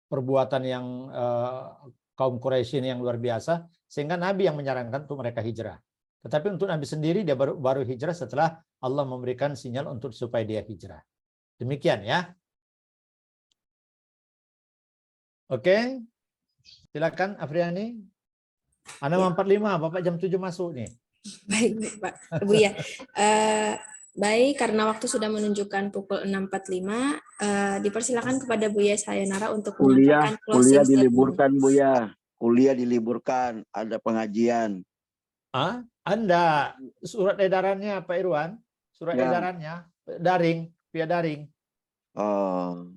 perbuatan yang kaum Quraisy yang luar biasa, sehingga Nabi yang menyarankan untuk mereka hijrah. Tetapi untuk Nabi sendiri dia baru hijrah setelah Allah memberikan sinyal untuk supaya dia hijrah. Demikian ya. Oke, silakan Afriani. Ana 45, Bapak jam 7 masuk nih. Baik, Pak. Buya. Baik, karena waktu sudah menunjukkan pukul 6.45, dipersilakan kepada Buya Sayonara untuk menyampaikan closing kuliah statement. diliburkan Buya. Kuliah diliburkan, ada pengajian. Anda surat edarannya Pak Irwan, surat edarannya daring, via daring. Oh,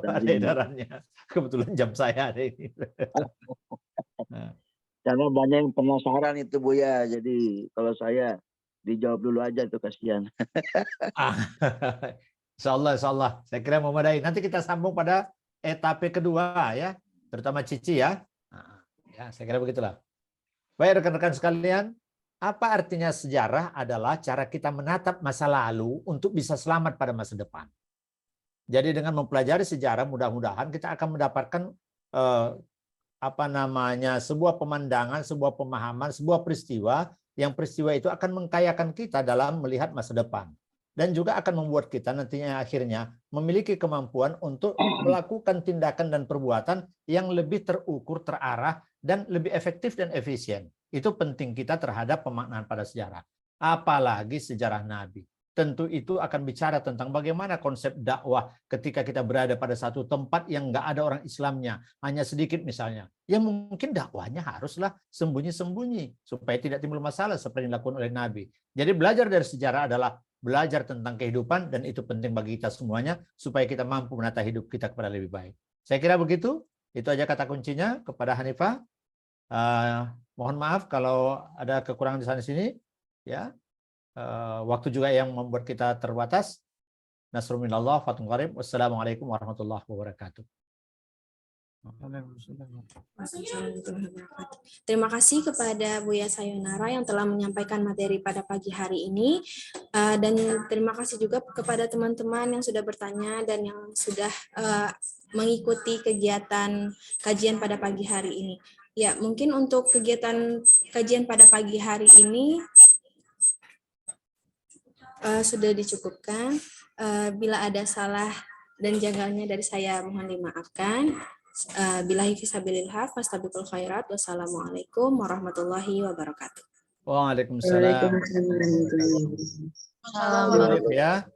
ada edarannya. Kebetulan jam saya ada ini. Karena banyak yang penasaran itu Buya, jadi kalau saya dijawab dulu aja tuh, kasihan. Insya Allah. Saya kira memadai. Nanti kita sambung pada etape kedua ya, terutama Cici ya. Ya, saya kira begitulah. Baik rekan-rekan sekalian, apa artinya sejarah adalah cara kita menatap masa lalu untuk bisa selamat pada masa depan. Jadi dengan mempelajari sejarah, mudah-mudahan kita akan mendapatkan sebuah pemandangan, sebuah pemahaman, sebuah peristiwa, yang peristiwa itu akan mengkayakan kita dalam melihat masa depan. Dan juga akan membuat kita nantinya akhirnya memiliki kemampuan untuk melakukan tindakan dan perbuatan yang lebih terukur, terarah, dan lebih efektif dan efisien. Itu penting kita terhadap pemaknaan pada sejarah. Apalagi sejarah Nabi. Tentu itu akan bicara tentang bagaimana konsep dakwah ketika kita berada pada satu tempat yang nggak ada orang Islamnya, hanya sedikit misalnya. Ya mungkin dakwahnya haruslah sembunyi-sembunyi supaya tidak timbul masalah seperti yang dilakukan oleh Nabi. Jadi belajar dari sejarah adalah belajar tentang kehidupan, dan itu penting bagi kita semuanya supaya kita mampu menata hidup kita kepada lebih baik. Saya kira begitu. Itu aja kata kuncinya kepada Hanifah. Mohon maaf kalau ada kekurangan di sana sini. Ya. Waktu juga yang membuat kita terbatas. Nasrul minallah, fathun qarib. Wassalamualaikum warahmatullahi wabarakatuh. Terima kasih kepada Buya Sayonara yang telah menyampaikan materi pada pagi hari ini, dan terima kasih juga kepada teman-teman yang sudah bertanya dan yang sudah mengikuti kegiatan kajian pada pagi hari ini. Ya, mungkin untuk kegiatan kajian pada pagi hari ini sudah dicukupkan. Bila ada salah dan janggalnya dari saya mohon dimaafkan. Billahi fisabilil haq, fastabiqul khairat. Wassalamualaikum warahmatullahi wabarakatuh. Waalaikumsalam. Waalaikumsalam. Ya.